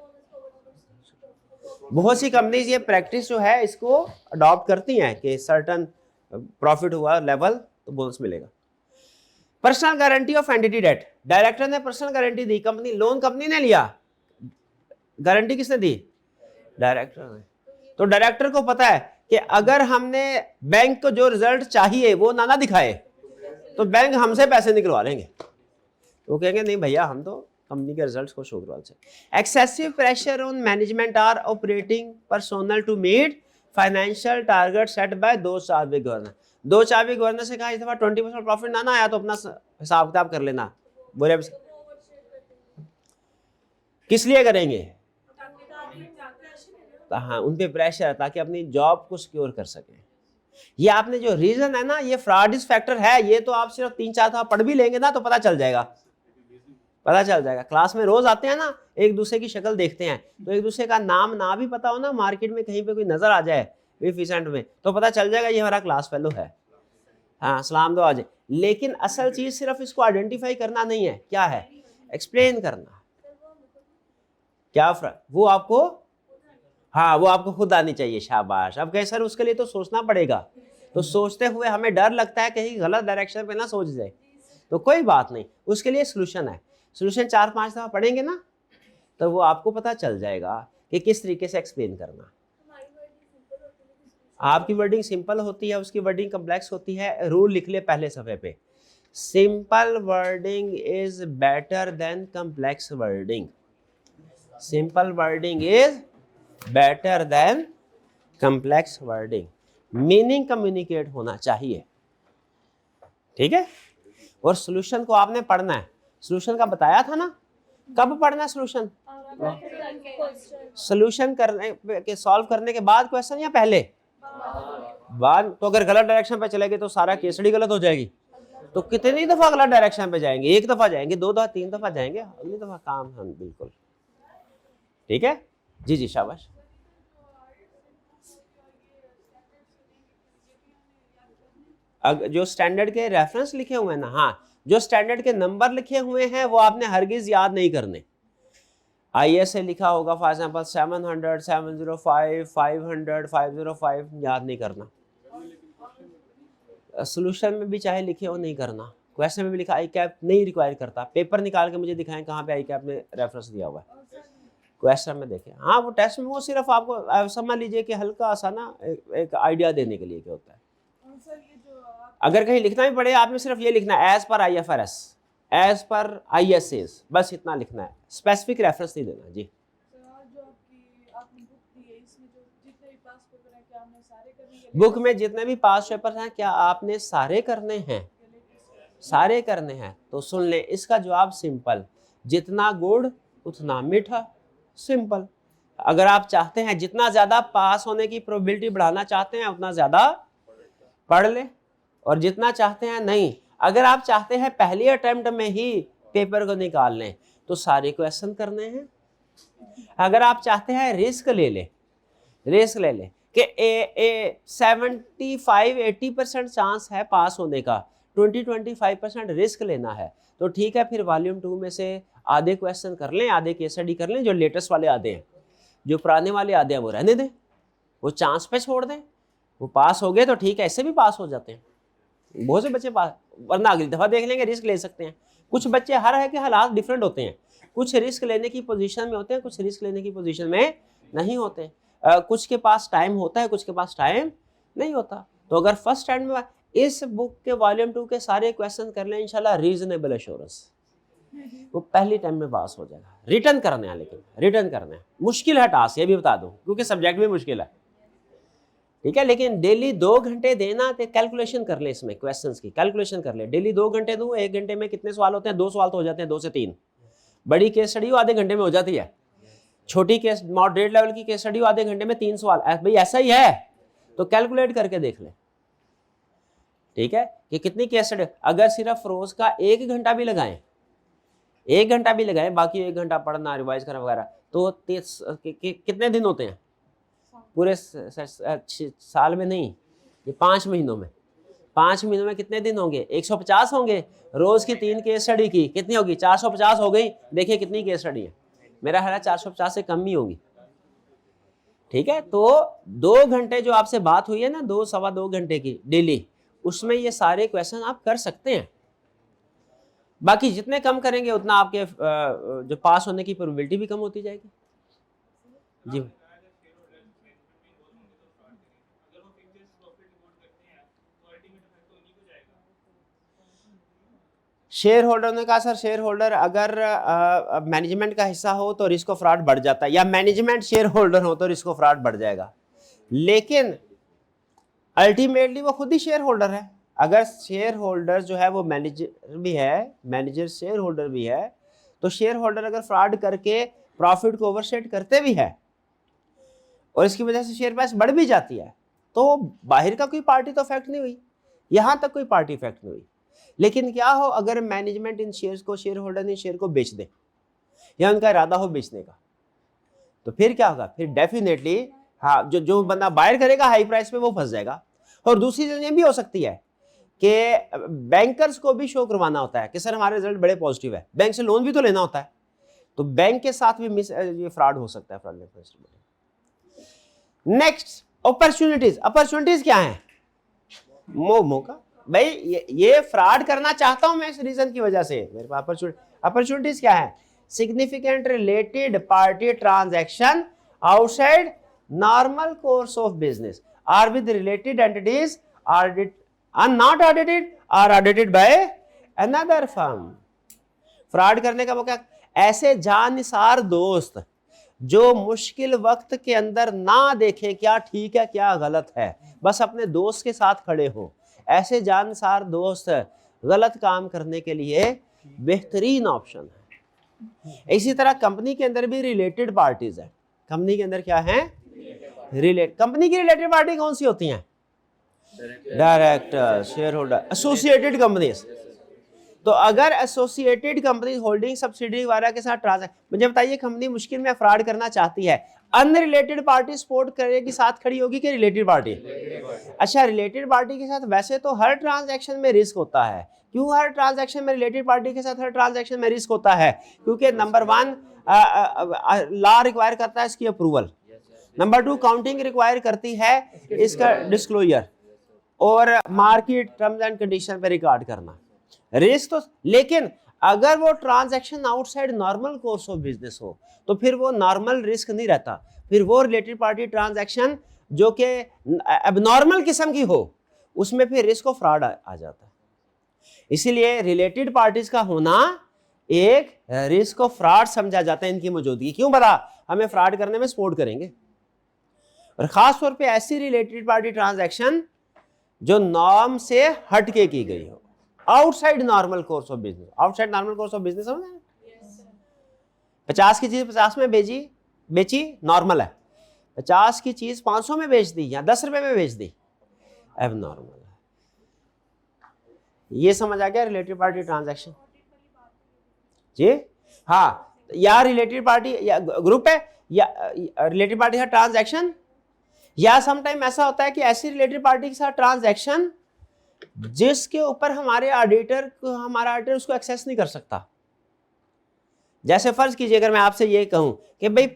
बहुत सी कंपनीज ये प्रैक्टिस जो है इसको अडॉप्ट करती हैं कि सर्टन प्रॉफिट हुआ लेवल तो बोनस मिलेगा। Personal guarantee of entity debt, director ने पर्सनल गारंटी दी, कंपनी लोन कंपनी ने लिया, गारंटी किसने दी? डायरेक्टर ने। तो डायरेक्टर को पता है कि अगर हमने बैंक को जो रिजल्ट चाहिए वो ना दिखाए तो बैंक हमसे पैसे निकलवा लेंगे, वो कहेंगे नहीं भैया हम तो कंपनी के रिजल्ट्स को शो करवा से। Excessive pressure on management or operating personnel to meet financial target set by those charged with governor, दो चार्बिक गवर्नर से कहा इस दफा 20% प्रॉफिट ना आया तो अपना हिसाब किताब कर लेना, बोले किस लिए करेंगे? हाँ, उन पे प्रेशर ताकि अपनी जॉब को सिक्योर कर सके। ये आपने जो रीजन है ना, ये फ्रॉड रिस्क फैक्टर है, ये तो आप सिर्फ 3-4 दफा पढ़ भी लेंगे ना तो पता चल जाएगा, पता चल जाएगा। क्लास में रोज आते हैं ना, एक दूसरे की शक्ल देखते हैं, तो एक दूसरे का नाम ना भी पता हो ना, मार्केट में कहीं पे कोई नजर आ जाए विफिसेंट में तो पता चल जाएगा ये हमारा क्लास फेलो है, हाँ सलाम दो आ जाए। लेकिन असल चीज सिर्फ इसको आइडेंटिफाई करना नहीं है, क्या है? एक्सप्लेन करना। क्या वो आपको, हाँ वो आपको खुद आनी चाहिए, शाबाश। अब कहे सर उसके लिए तो सोचना पड़ेगा, तो सोचते हुए हमें डर लगता है कहीं गलत डायरेक्शन पे ना सोच जाए, तो कोई बात नहीं, उसके लिए सोल्यूशन है। सोल्यूशन 4-5 दफा पढ़ेंगे ना तो वो आपको पता चल जाएगा कि किस तरीके से एक्सप्लेन करना। आपकी वर्डिंग सिंपल होती है, उसकी वर्डिंग कम्प्लेक्स होती है। रूल लिख ले पहले सफे पे, simple wording is better than complex wording, simple wording is better than complex wording, meaning communicate होना चाहिए, ठीक है। और सॉल्यूशन को आपने पढ़ना है, सॉल्यूशन का बताया था ना, कब पढ़ना है सॉल्यूशन? सॉल्यूशन करने के, सॉल्व करने के बाद क्वेश्चन या पहले? बाद। तो अगर गलत डायरेक्शन पे चलेंगे तो सारा केसड़ी गलत हो जाएगी, तो कितनी दफा गलत डायरेक्शन पे जाएंगे? एक दफा जाएंगे, 2 दफा 3 दफा जाएंगे, अगली दफा काम हम बिल्कुल, ठीक है। जी जी शाबाश। जो स्टैंडर्ड के रेफरेंस लिखे हुए हैं ना, हाँ, जो स्टैंडर्ड के नंबर लिखे हुए हैं वो आपने हरगिज याद नहीं करने। ISA लिखा होगा फॉर एग्जांपल 700, 705, 500, 505, याद नहीं करना। सोल्यूशन में भी चाहे लिखे हो नहीं करना, क्वेश्चन में भी लिखा आई कैप नहीं रिक्वायर करता। पेपर निकाल के मुझे दिखाएं कहाँ पे आई कैप में रेफरेंस दिया हुआ है, क्वेश्चन में देखें। हाँ वो टेस्ट में वो सिर्फ आपको समझ लीजिए कि हल्का सा ना एक आइडिया देने के लिए क्या होता है। अगर कहीं लिखना भी पड़े आपने सिर्फ ये लिखना है as per IFRS, as per ISAs, बस इतना लिखना है, स्पेसिफिक रेफरेंस नहीं देना। जी बुक में जितने भी पास पेपर हैं क्या आपने सारे करने हैं? सारे करने हैं तो सुन ले, इसका जवाब सिंपल, जितना गुड़ उतना मीठा, सिंपल। अगर आप चाहते हैं जितना ज्यादा पास होने की प्रोबेबिलिटी बढ़ाना चाहते हैं उतना ज्यादा पढ़ ले, और जितना चाहते हैं नहीं, अगर आप चाहते हैं पहली अटेम्प्ट में ही पेपर को निकाल लें तो सारे क्वेश्चन करने हैं। अगर आप चाहते हैं रिस्क ले ले, रिस्क ले ले कि 75-80% चांस है पास होने का, 20-25% रिस्क लेना है, तो ठीक है, फिर वॉल्यूम 2 में से आधे क्वेश्चन कर लें, आधे केस स्टडी कर लें, जो लेटेस्ट वाले आधे हैं, जो पुराने वाले आधे हैं वो रहने दें, वो चांस पे छोड़ दें। वो पास हो गए तो ठीक है, ऐसे भी पास हो जाते हैं बहुत से बच्चे पास, वरना अगली दफा देख लेंगे, रिस्क ले सकते हैं। कुछ बच्चे हर है कि हालात डिफरेंट होते हैं, कुछ रिस्क लेने की पोजीशन में होते हैं, कुछ रिस्क लेने की पोजीशन में नहीं होते। कुछ के पास टाइम होता है, कुछ के पास टाइम नहीं होता। तो अगर फर्स्ट टाइम में इस बुक के वॉल्यूम 2 के सारे क्वेश्चन कर लें इंशाल्लाह, रीजनेबल एश्योरेंस वो पहली टाइम में पास हो जाएगा। रिटर्न करने हैं, लेकिन रिटर्न करने हैं, मुश्किल है टास्क, ये भी बता दूं, क्योंकि सब्जेक्ट भी मुश्किल है, ठीक है। लेकिन डेली 2 घंटे देना, तो कैलकुलेशन कर ले, इसमें क्वेश्चंस की कैलकुलेशन कर ले। डेली 2 घंटे दूं, 1 घंटे में कितने सवाल होते हैं? 2 सवाल तो हो जाते हैं, 2 से 3। बड़ी केस स्टडी आधे घंटे में हो जाती है, छोटी केस मॉडरेट लेवल की केस स्टडी आधे घंटे में 3 सवाल। भाई ऐसा ही है तो कैलकुलेट करके देख ले, ठीक है, कि कितनी केस स्टडी। अगर सिर्फ रोज का 1 घंटा भी लगाएं, 1 घंटा भी लगाएं, बाकी 1 घंटा पढ़ना, रिवाइज करना वगैरह, तो कितने दिन होते हैं पूरे साल में? नहीं, ये 5 महीनों में। 5 महीनों में कितने दिन होंगे? 150 होंगे। रोज की 3 केस स्टडी की कितनी होगी? 450 हो गई। देखिए कितनी केस स्टडी है, मेरा ख्याल है 450 से कम ही होगी, ठीक है। तो 2 घंटे जो आपसे बात हुई है ना, 2-2.25 घंटे की डेली, उसमें ये सारे क्वेश्चन आप कर सकते हैं। बाकी जितने कम करेंगे उतना आपके जो पास होने की प्रोबेबिलिटी भी कम होती जाएगी। जी शेयर होल्डर ने कहा सर, शेयर होल्डर अगर मैनेजमेंट का हिस्सा हो तो रिस्क ऑफ फ्रॉड बढ़ जाता है, या मैनेजमेंट शेयर होल्डर हो तो रिस्क ऑफ फ्रॉड बढ़ जाएगा। लेकिन अल्टीमेटली वो खुद ही शेयर होल्डर है। अगर शेयर होल्डर जो है वो मैनेजर भी है, मैनेजर शेयर होल्डर भी है, तो शेयर होल्डर अगर फ्रॉड करके प्रॉफिट को ओवरसेट करते भी है और इसकी वजह से शेयर प्राइस बढ़ भी जाती है, तो बाहर का कोई पार्टी तो इफेक्ट नहीं हुई, यहां तक कोई पार्टी इफेक्ट नहीं हुई। लेकिन क्या हो अगर मैनेजमेंट इन शेयर्स को, शेयर होल्डर ने शेयर को बेच दे, या उनका इरादा हो बेचने का, तो फिर क्या होगा? फिर डेफिनेटली हाँ, जो बंदा बायर करेगा हाई प्राइस पे वो फंस जाएगा। और दूसरी चीज ये भी हो सकती है कि बैंकर्स को भी शो करवाना होता है कि सर हमारे रिजल्ट बड़े पॉजिटिव है, बैंक से लोन भी तो लेना होता है, तो बैंक के साथ भी ये फ्रॉड हो सकता है। Next opportunities. अपॉर्चुनिटीज क्या है? मौका। भाई ये फ्रॉड करना चाहता हूं मैं इस रीजन की वजह से, मेरे पास अपॉर्चुनिटीज क्या है? Significant related party transaction outside normal course of business or with related entities or not audited or audited by another firm. Fraud करने का मौका ऐसे जानसार दोस्त जो मुश्किल वक्त के अंदर ना देखे क्या ठीक है क्या गलत है, बस अपने दोस्त के साथ खड़े हो, ऐसे जानसार दोस्त गलत काम करने के लिए बेहतरीन ऑप्शन है। इसी तरह कंपनी के अंदर भी रिलेटेड पार्टीज है। कंपनी के अंदर क्या है? कंपनी की रिलेटेड पार्टी कौन सी होती हैं? Director, share holder, associated companies. तो अगर एसोसिएटेड कंपनी होल्डिंग सब्सिडरी वगैरह के साथ ट्रांसैक्शन, मुझे बताइए कंपनी मुश्किल में फ्रॉड करना चाहती है, अनरिलेटेड पार्टी सपोर्ट करेगी, साथ खड़ी होगी कि रिलेटेड पार्टी? अच्छा, रिलेटेड पार्टी के साथ वैसे तो हर ट्रांजैक्शन में रिस्क होता है। क्यों हर ट्रांजैक्शन में रिलेटेड पार्टी के साथ हर ट्रांजैक्शन में रिस्क होता है? क्योंकि नंबर 1 लॉ रिक्वायर करता है इसकी अप्रूवल, नंबर 2 काउंटिंग रिक्वायर करती है इसका डिस्क्लोजर, और मार्केट टर्म्स एंड कंडीशन पे रिकॉर्ड करना। रिस्क तो, लेकिन अगर वो transaction outside normal course of business हो तो फिर वो नॉर्मल रिस्क नहीं रहता, फिर वो रिलेटेड पार्टी ट्रांजैक्शन जो कि एबनॉर्मल किस्म की हो उसमें फिर रिस्क ऑफ फ्रॉड आ जाता है। इसीलिए रिलेटेड पार्टीज का होना एक रिस्क ऑफ फ्रॉड समझा जाता है, इनकी मौजूदगी। क्यों बता, हमें फ्रॉड करने में सपोर्ट करेंगे। और खास तौर पे ऐसी रिलेटेड पार्टी ट्रांजैक्शन जो नॉर्म से हटके की गई हो, outside normal course of business. Outside normal course of business समझ रहे? 50 की चीज 50 में बेची नॉर्मल है, 50 की चीज 500 में बेच दी या 10 रुपए में बेच दी, अब नॉर्मल है। ये समझ आ गया रिलेटेड पार्टी ट्रांजैक्शन जी? हाँ, या रिलेटेड पार्टी या ग्रुप है, या रिलेटेड पार्टी है ट्रांजैक्शन, या समटाइम ऐसा होता है कि ऐसी रिलेटेड पार्टी के साथ ट्रांजैक्शन जिसके ऊपर हमारा ऑडिटर उसको एक्सेस नहीं कर सकता। जैसे फर्ज कीजिए अगर मैं आपसे ये कहूं कि भाई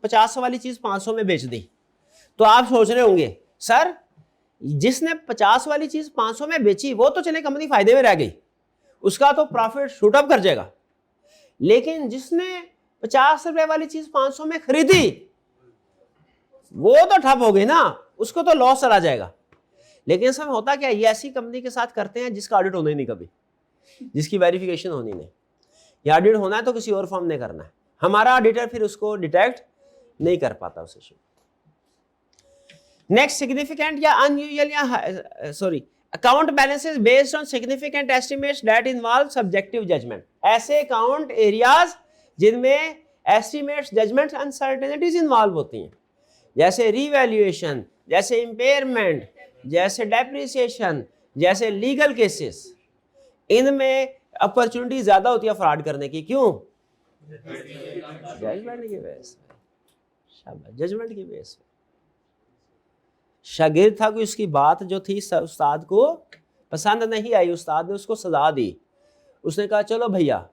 50 वाली चीज 500 में बेच दी, तो आप सोच रहे होंगे सर जिसने 50 वाली चीज 500 में बेची वो तो चले कंपनी फायदे में रह गई, उसका तो प्रॉफिट शूट अप कर जाएगा, लेकिन जिसने 50 रुपए वाली चीज 500 में खरीदी वो तो ठप हो गई ना, उसको तो लॉस चला जाएगा। लेकिन इस समय होता क्या, ये ऐसी कंपनी के साथ करते हैं जिसका ऑडिट होना ही नहीं कभी, जिसकी वेरिफिकेशन होनी नहीं। या ऑडिट होना है तो किसी और फर्म ने करना है, हमारा ऑडिटर फिर उसको डिटेक्ट नहीं कर पाता उस इशू। नेक्स्ट, सिग्निफिकेंट या अनयूजुअल या account balances based on significant estimates that involve subjective judgement. ऐसे अकाउंट एरियाज जिनमें एस्टिमेट्स, जजमेंट्स, अनसर्टेनिटीज इन्वॉल्व होती हैं, जैसे रीवैल्यूएशन, जैसे इम्पेयरमेंट, जैसे डेप्रिसिएशन, जैसे लीगल केसेस, इनमें अपॉर्चुनिटी ज्यादा होती है फ्रॉड करने की। क्यों? जजमेंट की वजह से, शाबाश, जजमेंट की वजह से। शागिर्द था कि उसकी बात जो थी उस्ताद को पसंद नहीं आई, उस्ताद ने उसको सजा दी। उसने कहा चलो भैया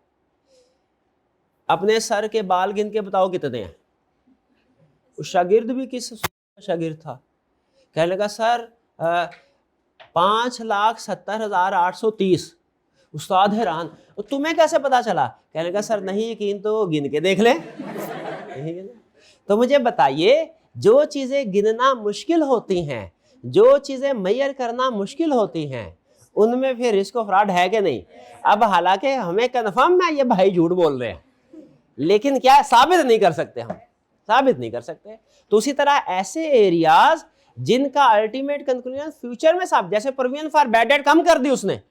अपने सर के बाल गिन के बताओ कितने हैं। उस शागिर्द भी किस शागिर्द था, कहने लगा सर 5,70,830। उस्ताद हैरान, तो तुम्हें कैसे पता चला? कहने लगा सर नहीं यकीन तो गिन के देख ले। तो मुझे बताइए, जो चीजें गिनना मुश्किल होती हैं, जो चीजें मेजर करना मुश्किल होती हैं, उनमें फिर रिस्क ऑफ फ्रॉड है कि नहीं? अब हालांकि हमें कन्फर्म है ये भाई झूठ बोल रहे हैं, लेकिन क्या साबित नहीं कर सकते, हम साबित नहीं कर सकते। तो उसी तरह ऐसे एरियाज जिनका अल्टीमेट कंक्लूजन फ्यूचर में साबित, जैसे प्रोविजन फॉर बैड डेट कम कर दी उसने,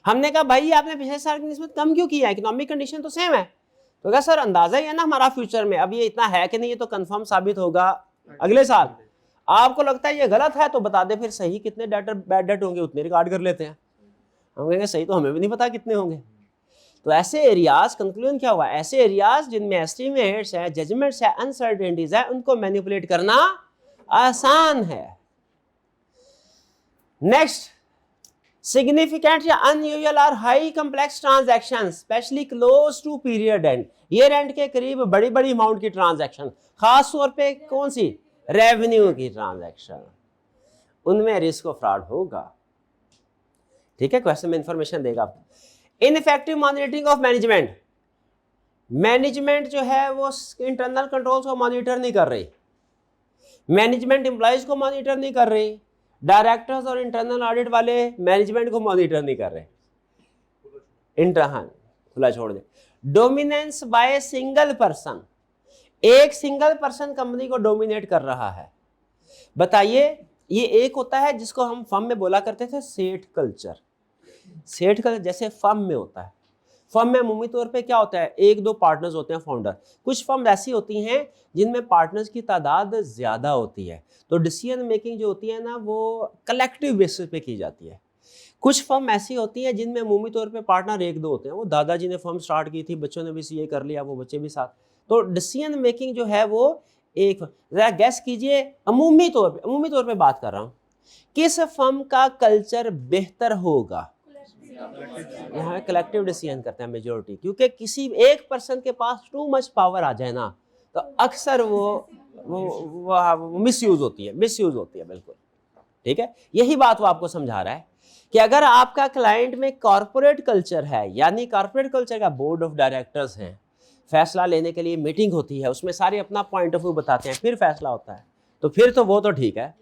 हमने कहा भाई आपने पिछले साल की निस्बत कम क्यों किया, इकोनॉमिक कंडीशन तो सेम है। तो क्या सर अंदाजा ही है ना हमारा फ्यूचर में, अब ये इतना है कि नहीं, ये तो कंफर्म साबित होगा अगले साल। आपको लगता है ये गलत है तो बता दे फिर सही कितने बैड डेट होंगे, उतने रिकॉर्ड कर लेते हैं। हम कहेंगे सही तो हमें भी नहीं पता कितने होंगे। तो ऐसे एरियाज, कंक्लूजन क्या हुआ, ऐसे एरियाज जिनमें एस्टिमेट्स है, जजमेंट्स है, अनसर्टेनिटीज है, उनको मैनिपुलेट करना आसान है। नेक्स्ट, सिग्निफिकेंट या अनयूजुअल और high complex transaction specially close to period end, year end के करीब बड़ी बड़ी अमाउंट की ट्रांजैक्शन, खास तौर पे कौन सी, रेवेन्यू की ट्रांजैक्शन, उनमें रिस्क ऑफ फ्रॉड होगा। ठीक है, क्वेश्चन में इंफॉर्मेशन देगा। Ineffective monitoring of management, management जो है वो इंटरनल कंट्रोल्स को मॉनिटर नहीं कर रही, मैनेजमेंट एम्प्लॉइज को मॉनिटर नहीं कर रही, डायरेक्टर्स और इंटरनल ऑडिट वाले मैनेजमेंट को मॉनिटर नहीं कर रहे, खुला छोड़ दे। डोमिनेंस बाय सिंगल पर्सन, एक सिंगल पर्सन कंपनी को डोमिनेट कर रहा है। बताइए, ये एक होता है जिसको हम फर्म में बोला करते थे सेठ कल्चर। सेठ कल्चर जैसे फर्म में होता है, फर्म में अमूमी तौर पे क्या होता है, 1-2 पार्टनर्स होते हैं, फाउंडर। कुछ फर्म ऐसी होती हैं जिनमें पार्टनर्स की तादाद ज्यादा होती है, तो डिसीजन मेकिंग जो होती है ना वो कलेक्टिव बेसिस पे की जाती है। कुछ फर्म ऐसी होती हैं जिनमें अमूमी तौर पे पार्टनर एक दो होते हैं। वो दादाजी ने फर्म स्टार्ट की थी, बच्चों ने भी सीए कर लिया, वो बच्चे भी साथ, तो डिसीजन मेकिंग जो है वो एक, जरा गैस कीजिए, अमूमी तौर पे बात कर रहा हूँ, किस फर्म का कल्चर बेहतर होगा? यहाँ कलेक्टिव डिसीजन करते हैं मेजोरिटी, क्योंकि किसी एक पर्सन के पास टू मच पावर आ जाए ना तो अक्सर वो मिसयूज होती है बिल्कुल। ठीक है, यही बात वो आपको समझा रहा है कि अगर आपका क्लाइंट में कॉर्पोरेट कल्चर है, यानी कॉर्पोरेट कल्चर का बोर्ड ऑफ डायरेक्टर्स हैं, फैसला लेने के लिए मीटिंग होती है, उसमें सारे अपना पॉइंट ऑफ व्यू बताते हैं, फिर फैसला होता है, तो फिर तो वो तो ठीक है।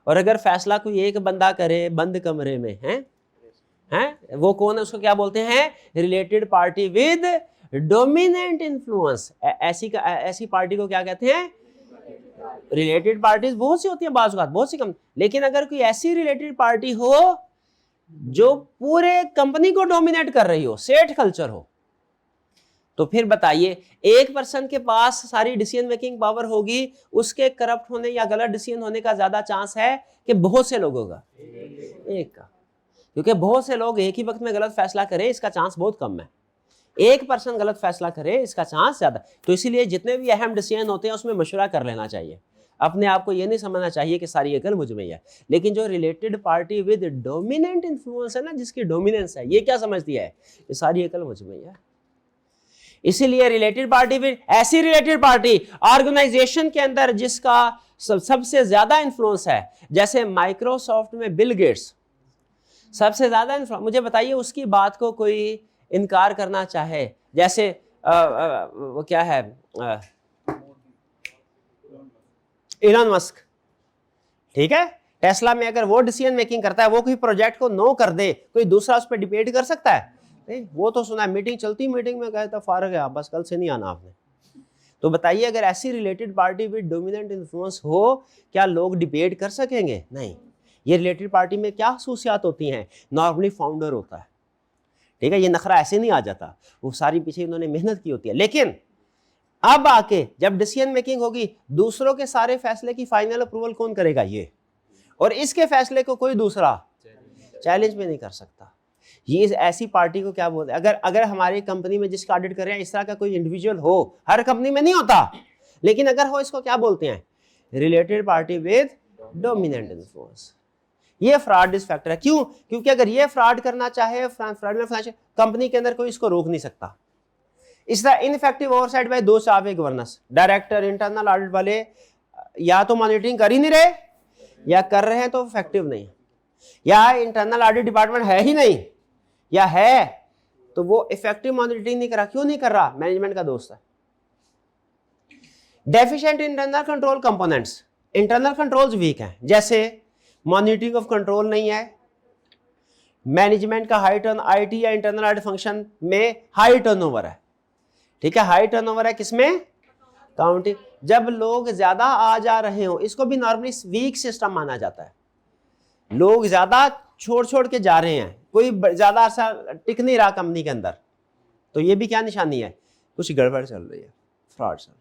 और अगर फैसला कोई एक बंदा करे बंद कमरे में हैं, वो कौन है? उसको क्या बोलते हैं? Related party with dominant influence. ऐसी पार्टी को क्या कहते हैं? रिलेटेड पार्टीज बहुत सी होती हैं, बहुत सी कम, लेकिन अगर कोई ऐसी रिलेटेड पार्टी हो जो पूरे कंपनी को डोमिनेट कर रही हो, सेठ कल्चर हो, तो फिर बताइए, एक पर्सन के पास सारी डिसीजन मेकिंग पावर होगी, उसके करप्ट होने या गलत डिसीजन होने का ज्यादा चांस है कि बहुत से लोगों का? एक का, क्योंकि बहुत से लोग एक ही वक्त में गलत फैसला करें इसका चांस बहुत कम है, एक पर्सन गलत फैसला करे इसका चांस ज्यादा। तो इसीलिए जितने भी अहम डिसीजन होते हैं उसमें मशवरा कर लेना चाहिए। अपने आप को ये नहीं समझना चाहिए कि सारी अकल मुझ में ही है, लेकिन जो related party with dominant influence है ना, जिसकी डोमिनेंस है, ये क्या समझती है? ये सारी अकल मुझ में ही है। इसीलिए रिलेटेड पार्टी विद, ऐसी रिलेटेड पार्टी ऑर्गेनाइजेशन के अंदर जिसका सबसे ज्यादा इन्फ्लुएंस है, जैसे माइक्रोसॉफ्ट में बिल गेट्स सबसे ज्यादा इन्फ्लुएंस। मुझे बताइए उसकी बात को कोई इनकार करना चाहे, जैसे वो क्या है, इलॉन मस्क, ठीक है, टेस्ला में अगर वो डिसीजन मेकिंग करता है, वो कोई प्रोजेक्ट को नो कर दे, कोई दूसरा उस पर डिबेट कर सकता है? नहीं, वो तो सुना मीटिंग चलती, मीटिंग में कहता फारग है, बस कल से नहीं आना आपने। तो बताइए, अगर ऐसी related party with dominant influence हो, क्या लोग डिबेट कर सकेंगे? नहीं। ये रिलेटेड पार्टी में क्या खसूसियात होती हैं? नॉर्मली फाउंडर होता है, ठीक है, ये नखरा ऐसे नहीं आ जाता, वो सारी पीछे उन्होंने मेहनत की होती है। लेकिन अब आके जब डिसीजन मेकिंग होगी, दूसरों के सारे फैसले की फाइनल अप्रूवल कौन करेगा? ये, और इसके फैसले को कोई दूसरा चैलेंज भी नहीं कर सकता। ये ऐसी पार्टी को क्या बोलते हैं? अगर हमारी कंपनी में जिसका ऑडिट कर रहे हैं इस तरह का कोई इंडिविजुअल हो, हर कंपनी में नहीं होता, लेकिन अगर हो, इसको क्या बोलते हैं? Related party with dominant influence. ये फ्रॉड रिस्क फैक्टर है। क्यों? क्योंकि अगर ये फ्रॉड करना चाहे, फ्रॉड में फाइनेंशियल कंपनी के अंदर कोई इसको रोक नहीं सकता। इस तरह इनफेक्टिव ओवरसाइट बाय दो स्टाफ ए गवर्नेंस, डायरेक्टर, इंटरनल ऑडिट वाले या तो मॉनिटरिंग कर ही नहीं रहे, या कर रहे हैं तो इफेक्टिव नहीं, या इंटरनल ऑडिट डिपार्टमेंट है ही नहीं, या है तो वो इफेक्टिव मॉनिटरिंग नहीं कर रहा। क्यों नहीं कर रहा? मैनेजमेंट का दोस्त है। Deficient internal control components, internal controls weak हैं, जैसे मॉनिटरिंग ऑफ कंट्रोल नहीं है, मैनेजमेंट का हाई टर्न, आईटी या इंटरनल ऑडिट फंक्शन में हाई टर्नओवर है, ठीक है, हाई टर्नओवर है किसमें? काउंटिंग। जब लोग ज्यादा आ जा रहे हो, इसको भी नॉर्मली वीक सिस्टम माना जाता है। लोग ज्यादा छोड़ के जा रहे हैं, कोई ज्यादा अरसा टिक नहीं रहा कंपनी के अंदर, तो ये भी क्या निशानी है? कुछ गड़बड़ चल रही है, फ्रॉड चल।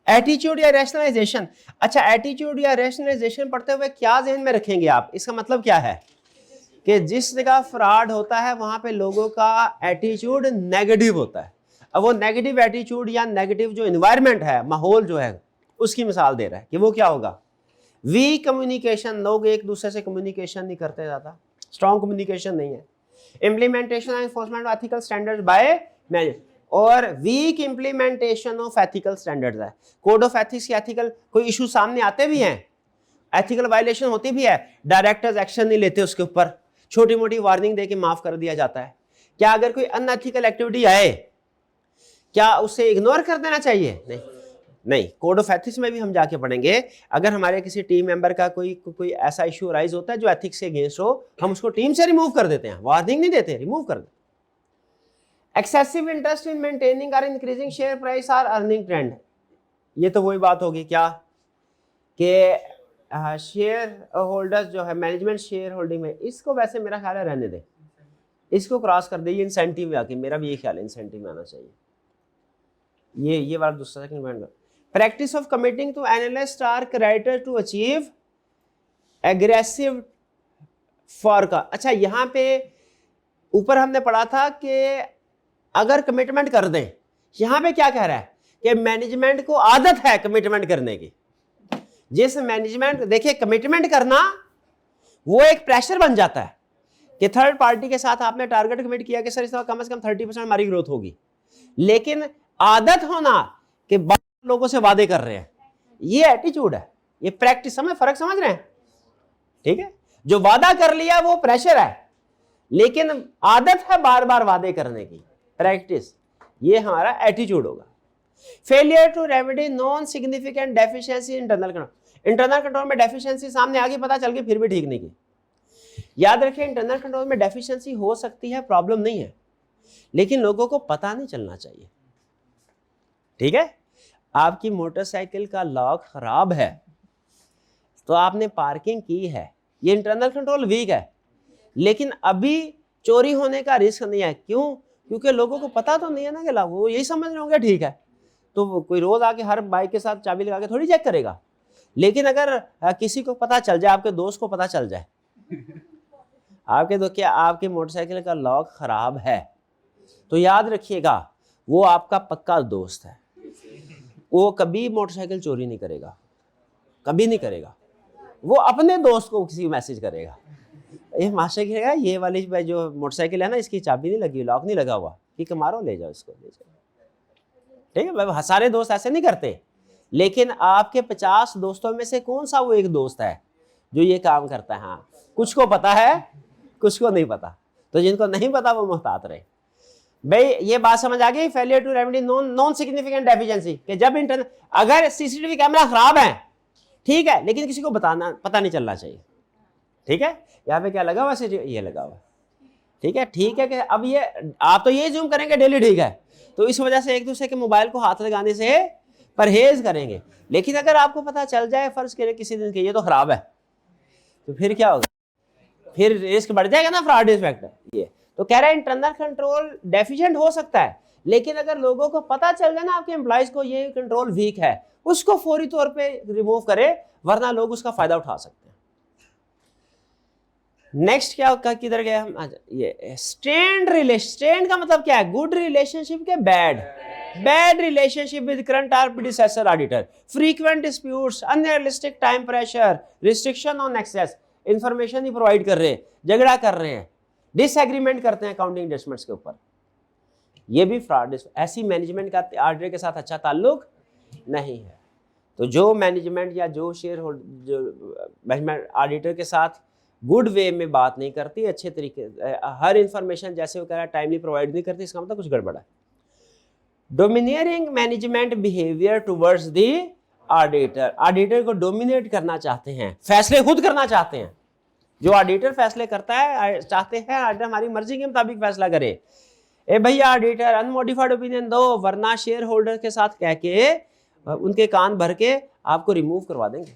एटीट्यूड या रैशनलाइजेशन। अच्छा, एटीट्यूड या रैशनलाइजेशन पढ़ते हुए क्या ध्यान में रखेंगे आप? इसका मतलब क्या है कि जिस जगह फ्रॉड होता है वहां पे लोगों का एटीट्यूड नेगेटिव होता है। अब वो नेगेटिव एटीट्यूड या नेगेटिव जो एनवायरनमेंट है, माहौल जो है, उसकी मिसाल दे रहा है कि वो क्या होगा? वीक कम्युनिकेशन, लोग एक दूसरे से कम्युनिकेशन नहीं करते, ज्यादा स्ट्रॉन्ग कम्युनिकेशन नहीं है। Implementation and enforcement of ethical standards by manager, और weak implementation of ethical standards है। कोड ऑफ एथिक्स या एथिकल कोई इशू सामने आते भी हैं, एथिकल वायलेशन होती भी है, डायरेक्टर्स एक्शन नहीं लेते, उसके ऊपर छोटी मोटी वार्निंग देके माफ कर दिया जाता है। क्या अगर कोई अनएथिकल एक्टिविटी आए, क्या उसे इग्नोर कर देना चाहिए? नहीं। कोड ऑफ एथिक्स में भी हम जाके पढ़ेंगे, अगर हमारे किसी टीम मेंबर का कोई ऐसा इशू राइज होता है जो एथिक्स से अगेंस्ट हो, हम उसको टीम से रिमूव कर देते हैं, वार्निंग नहीं देते, रिमूव कर देते। एक्सेसिव इंटरेस्ट इन मेंटेनिंग और इंक्रीजिंग शेयर प्राइस और अर्निंग ट्रेंड, ये तो वही बात होगी क्या कि शेयर होल्डर्स जो है, मैनेजमेंट शेयर होल्डिंग में, इसको वैसे मेरा ख्याल है रहने दे, इसको क्रॉस कर दे, ये इंसेंटिव में आके, मेरा भी ये ख्याल है इंसेंटिव में आना चाहिए। ये वाला दूसरा second point, practice of committing to analyst और criteria to achieve aggressive for का। अच्छा, यहाँ पे ऊपर हमने पढ़ा था कि अगर कमिटमेंट कर दें, यहाँ पे क्या कह रहा है कि मैनेजमेंट को आदत है कमिटमेंट करने की। जिस मैनेजमेंट, देखिए कमिटमेंट करना वो एक प्रेशर बन जाता है कि थर्ड पार्टी के साथ आपने टारगेट कमिट किया कि सर इस कम से कम 30% हमारी ग्रोथ होगी, लेकिन आदत होना कि लोगों से वादे कर रहे हैं, ये एटीट्यूड है, ये प्रैक्टिस। फर्क समझ रहे हैं? ठीक है, जो वादा कर लिया वो प्रेशर है, लेकिन आदत है बार बार वादे करने की, प्रैक्टिस, ये हमारा एटीट्यूड होगा। Failure to remedy non significant deficiency internal control. Internal control में डेफिशिएंसी सामने आ गई, पता चल गई, फिर भी ठीक नहीं की। याद रखिए, इंटरनल कंट्रोल में डेफिशिएंसी हो सकती है, प्रॉब्लम नहीं है, लेकिन लोगों को पता नहीं चलना चाहिए। ठीक है, आपकी मोटरसाइकिल का लॉक खराब है तो आपने पार्किंग की है, ये इंटरनल कंट्रोल वीक है, लेकिन अभी चोरी होने का रिस्क नहीं है। क्यों? क्योंकि लोगों को पता तो नहीं है ना कि वो यही समझ रहे होंगे ठीक है, तो कोई रोज आके हर बाइक के साथ चाबी लगा के थोड़ी चेक करेगा। लेकिन अगर किसी को पता चल जाए, आपके दोस्त को पता चल जाए आपकी मोटरसाइकिल का लॉक खराब है, तो याद रखिएगा वो आपका पक्का दोस्त है, वो कभी मोटरसाइकिल चोरी नहीं करेगा, कभी नहीं करेगा। वो अपने दोस्त को किसी मैसेज करेगा, ये मास्टर कहेगा ये वाली जो मोटरसाइकिल है ना, इसकी चाबी नहीं लगी, लॉक नहीं लगा हुआ, ठीक है मारो, ले जाओ इसको, ले जाओ। ठीक है भाई, सारे दोस्त ऐसे नहीं करते, लेकिन आपके 50 दोस्तों में से कौन सा वो एक दोस्त है जो ये काम करता है? हाँ, कुछ को पता है, कुछ को नहीं पता, तो जिनको नहीं पता वो मुहतात रहे। भाई ये बात समझ आ गई? Failure to remedy non significant deficiency, कि जब अगर सीसीटीवी कैमरा खराब है, ठीक है, लेकिन किसी को पता नहीं चलना चाहिए। ठीक है, यहाँ पे क्या लगा हुआ? ये लगा हुआ, ठीक है। ठीक है कि अब ये आप तो ये जूम करेंगे डेली, ठीक है, तो इस वजह से एक दूसरे के मोबाइल को हाथ लगाने से परहेज करेंगे। लेकिन अगर आपको पता चल जाए फर्ज करें किसी दिन के ये तो खराब है, तो फिर क्या होगा? फिर रिस्क बढ़ जाएगा ना, फ्रॉड इंस्पेक्टर। ये तो कह रहे हैं इंटरनल कंट्रोल डेफिशिएंट हो सकता है, लेकिन अगर लोगों को पता चल जाए ना आपके एम्प्लॉइज को ये कंट्रोल वीक है, उसको फौरी तौर पे रिमूव करे, वरना लोग उसका फायदा उठा सकते हैं। नेक्स्ट क्या किधर गया हम? ये स्ट्रेन्ड रिलेशन। स्ट्रेन्ड का मतलब क्या है? गुड रिलेशनशिप के बैड रिलेशनशिप विद करंट और predecessor auditor, frequent disputes, unrealistic time pressure, restriction on access, information नहीं प्रोवाइड कर रहे, झगड़ा कर रहे हैं, डिसएग्रीमेंट करते हैं अकाउंटिंग एडजस्टमेंट्स के ऊपर, ये भी फ्रॉड। ऐसी मैनेजमेंट का ऑडिटर के साथ अच्छा ताल्लुक नहीं है। तो जो मैनेजमेंट या जो शेयर होल्डर, जो मैनेजमेंट ऑडिटर के साथ गुड वे में बात नहीं करती, अच्छे तरीके, हर इंफॉर्मेशन जैसे वो कह रहा है टाइमली प्रोवाइड नहीं करती, इसका मतलब कुछ गड़बड़ है। Domineering management behaviour towards the auditor, auditor को डोमिनेट करना चाहते हैं, फैसले खुद करना चाहते हैं। जो ऑडिटर फैसले करता है, चाहते हैं ऑडिटर हमारी मर्जी के मुताबिक फैसला करे। ए भैया ऑडिटर अनमोडिफाइड ओपिनियन दो, वरना शेयर होल्डर के साथ कह के उनके कान भर के आपको रिमूव करवा देंगे।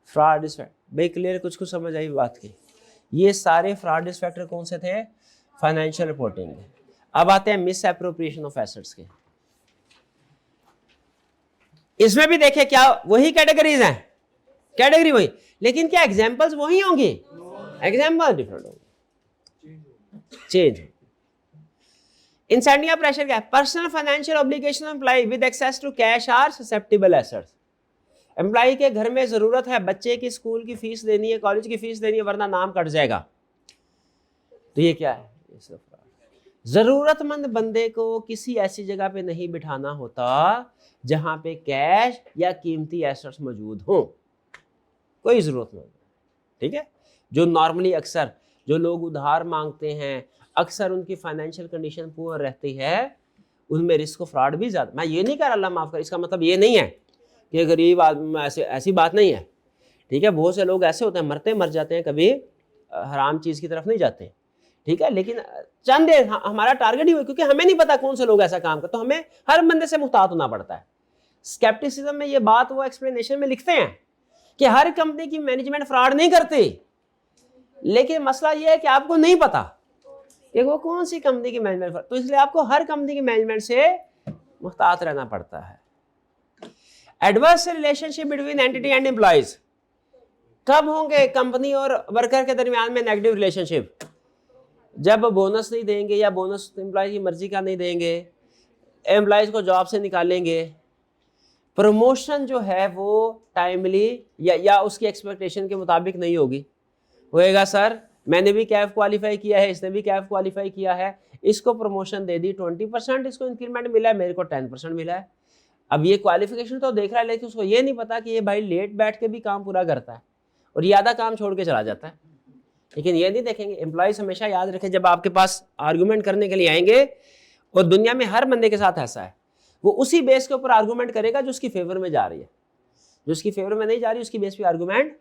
फ्रॉड इंस्पेक्टर, भाई क्लियर? कुछ समझ आई बात की? ये सारे फ्रॉड इंस्पेक्टर कौन से थे? Financial reporting. अब आते हैं मिस एप्रोप्रिएशन ऑफ एसेट्स के। इसमें भी देखे क्या वही कैटेगरीज हैं, कैटेगरी वही, लेकिन क्या एग्जांपल्स वही होंगी? एग्जांपल डिफरेंट होंगे, चेंज। इंसेंटिव प्रेशर क्या है? Personal financial obligation employ with access to cash or susceptible assets. Employ के घर में जरूरत है, बच्चे की स्कूल की फीस देनी है, कॉलेज की फीस देनी है, वरना नाम कट जाएगा, तो ये क्या है? जरूरतमंद बंदे को किसी ऐसी जगह पे नहीं बिठाना होता जहां पे कैश या कीमती एसेट्स मौजूद हो, कोई जरूरत नहीं। ठीक है, जो नॉर्मली अक्सर जो लोग उधार मांगते हैं, अक्सर उनकी फाइनेंशियल कंडीशन पुअर रहती है, उनमें रिस्क ऑफ फ्रॉड भी ज्यादा। मैं ये नहीं कह रहा, अल्लाह माफ कर, इसका मतलब ये नहीं है कि गरीब आदमी, ऐसी बात नहीं है। ठीक है, बहुत से लोग ऐसे होते हैं मर जाते हैं, कभी हराम चीज की तरफ नहीं जाते। ठीक है, लेकिन चंद हमारा टारगेट ही हुआ, क्योंकि हमें नहीं पता कौन से लोग ऐसा काम करते, तो हमें हर बंदे से मुहतात होना पड़ता है। स्केप्टिसिज्म में ये बात वो एक्सप्लेनेशन में लिखते हैं कि हर कंपनी की मैनेजमेंट फ्रॉड नहीं करती, लेकिन मसला ये है कि आपको नहीं पता कि वो कौन सी कंपनी की मैनेजमेंट, तो इसलिए आपको हर कंपनी की मैनेजमेंट से मुहतात रहना पड़ता है। Adverse relationship between entity and employees, कब होंगे कंपनी और वर्कर के दरमियान में नेगेटिव रिलेशनशिप? जब बोनस नहीं देंगे या बोनस एम्प्लॉय की मर्जी का नहीं देंगे, एम्प्लॉयज को जॉब से निकालेंगे, प्रमोशन जो है वो टाइमली या उसकी एक्सपेक्टेशन के मुताबिक नहीं होगी। होएगा सर मैंने भी कैफ क्वालिफाई किया है, इसने भी कैफ क्वालिफाई किया है, इसको प्रमोशन दे दी 20%, इसको इंक्रीमेंट मिला है, मेरे को 10% मिला है। अब ये क्वालिफिकेशन तो देख रहा है, लेकिन उसको ये नहीं पता कि ये भाई लेट बैठ के भी काम पूरा करता है और ये आधा काम छोड़ के चला जाता है। लेकिन ये नहीं देखेंगे। एम्प्लॉयज हमेशा याद रखें, जब आपके पास आर्गूमेंट करने के लिए आएंगे, और दुनिया में हर बंदे के साथ ऐसा है, वो उसी बेस के ऊपर आर्गूमेंट करेगा जो उसकी फेवर में जा रही है। जो उसकी फेवर में नहीं जा रही उसकी बेस पे आर्गूमेंट।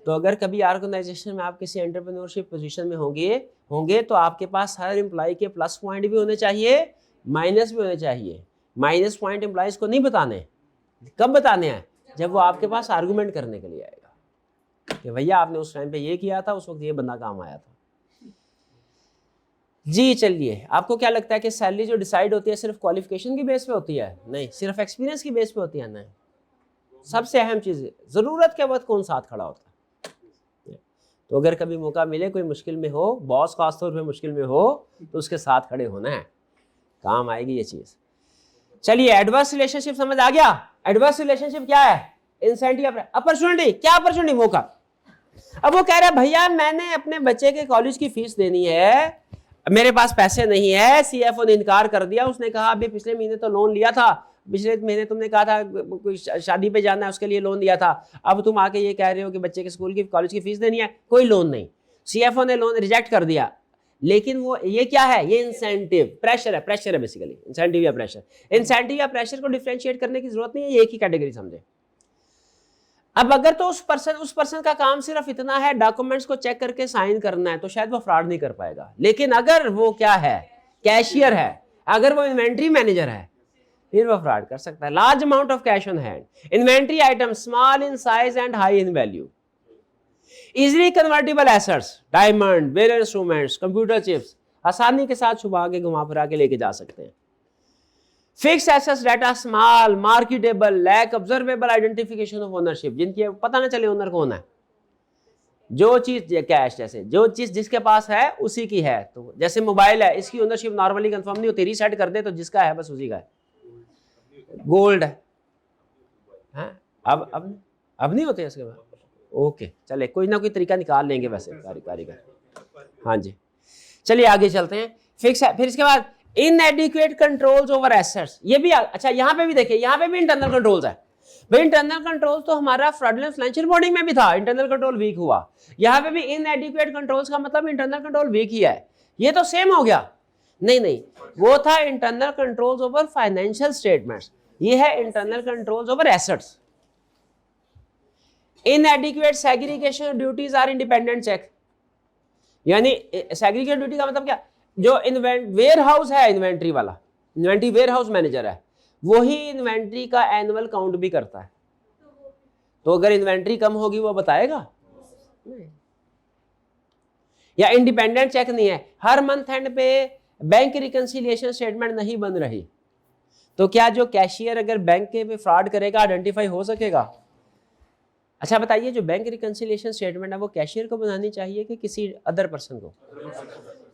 तो अगर कभी ऑर्गेनाइजेशन में आप किसी एंटरप्रेन्योरशिप पोजीशन में होंगे तो आपके पास हर एम्प्लॉय के प्लस पॉइंट भी होने चाहिए, माइनस भी होने चाहिए। माइनस पॉइंट एम्प्लॉयज को नहीं बताने। कब बताने हैं? जब वो आपके पास आर्गूमेंट करने के लिए आएगा कि भैया आपने उस टाइम पे ये किया था, उस वक्त ये बंदा काम आया था। जी चलिए, आपको क्या लगता है कि सैलरी जो डिसाइड होती है सिर्फ क्वालिफिकेशन की बेस पे होती है? नहीं, सिर्फ एक्सपीरियंस की बेस पे होती है? नहीं, सबसे अहम चीज जरूरत के वक्त कौन साथ खड़ा होता है। तो अगर कभी मौका मिले, कोई मुश्किल में हो, बॉस खासतौर पे मुश्किल में हो, तो उसके साथ खड़े होना है, काम आएगी ये चीज। चलिए, एडवर्स रिलेशनशिप समझ आ गया। एडवर्स रिलेशनशिप क्या है? Incentive, opportunity. क्या अपॉर्चुनिटी? मौका। अब वो कह रहा है भैया मैंने अपने बच्चे के कॉलेज की फीस देनी है, मेरे पास पैसे नहीं है। सीएफओ ने इनकार कर दिया, उसने कहा अभी पिछले महीने तो लोन लिया था, पिछले महीने तुमने कहा था कोई शादी पे जाना है उसके लिए लोन दिया था, अब तुम आके ये कह रहे हो कि बच्चे के स्कूल की कॉलेज की फीस देनी है। कोई लोन नहीं, सीएफओ ने लोन रिजेक्ट कर दिया। लेकिन वो ये क्या है? ये इंसेंटिव, प्रेशर है। प्रेशर है बेसिकली, इंसेंटिव या प्रेशर। इंसेंटिव या प्रेशर को डिफरेंशिएट करने की जरूरत नहीं है, ये एक ही कैटेगरी समझे। अब अगर तो उस पर्सन का काम सिर्फ इतना है डॉक्यूमेंट्स को चेक करके साइन करना है, तो शायद वो फ्रॉड नहीं कर पाएगा। लेकिन अगर वो क्या है? कैशियर है, अगर वो इन्वेंट्री मैनेजर है, फिर वो फ्रॉड कर सकता है। Large amount of cash on hand, inventory item small in size and high in value, easily convertible assets, diamond, bearer instruments, computer chips, आसानी के साथ छुपा के घुमा फिरा के लेके जा सकते हैं। Fix assets data small, marketable, lack observable identification of ownership, जिनकी पता ना चले ओनर कौन है। जो चीज कैश, जैसे जो चीज जिसके पास है उसी की है। तो जैसे मोबाइल है, इसकी ओनरशिप नॉर्मली कंफर्म नहीं होती, रीसेट कर दे तो जिसका है बस उसी का है। गोल्ड है, अब नहीं होते इसके बाद। ओके चले, कोई ना कोई तरीका निकाल लेंगे वैसे कारीगर। हाँ जी, चलिए आगे चलते हैं। फिक्स है, फिर इसके बाद इनएडिक्वेट कंट्रोल्स ओवर एसेट्स। ये भी अच्छा, यहाँ पे भी देखिए, यहाँ पे भी इंटरनल कंट्रोल्स है भाई। इंटरनल कंट्रोल तो हमारा फ्रॉडलेंट फाइनेंशियल रिपोर्टिंग में भी था, इंटरनल कंट्रोल वीक हुआ। यहाँ पे भी इनएडिक्वेट कंट्रोल्स का मतलब इंटरनल कंट्रोल वीक ही है। ये तो सेम हो गया? नहीं, वो था internal controls over financial statements, ये है internal controls over assets. Inadequate segregation duties or independent check. यानी सेग्रीगेट ड्यूटी का मतलब क्या? जो वेयर हाउस है, इन्वेंट्री वाला, इन्वेंट्री वेयर हाउस मैनेजर है, वही इन्वेंट्री का एनुअल काउंट भी करता है। तो अगर इन्वेंट्री कम होगी वो बताएगा नहीं। या इंडिपेंडेंट चेक नहीं है, हर मंथ एंड पे बैंक रिकंसिलिएशन स्टेटमेंट नहीं बन रही, तो क्या जो कैशियर अगर बैंक के पे फ्रॉड करेगा आइडेंटिफाई हो सकेगा? अच्छा बताइए, जो बैंक रिकंसिलिएशन स्टेटमेंट है वो कैशियर को बनानी चाहिए कि किसी अदर पर्सन को?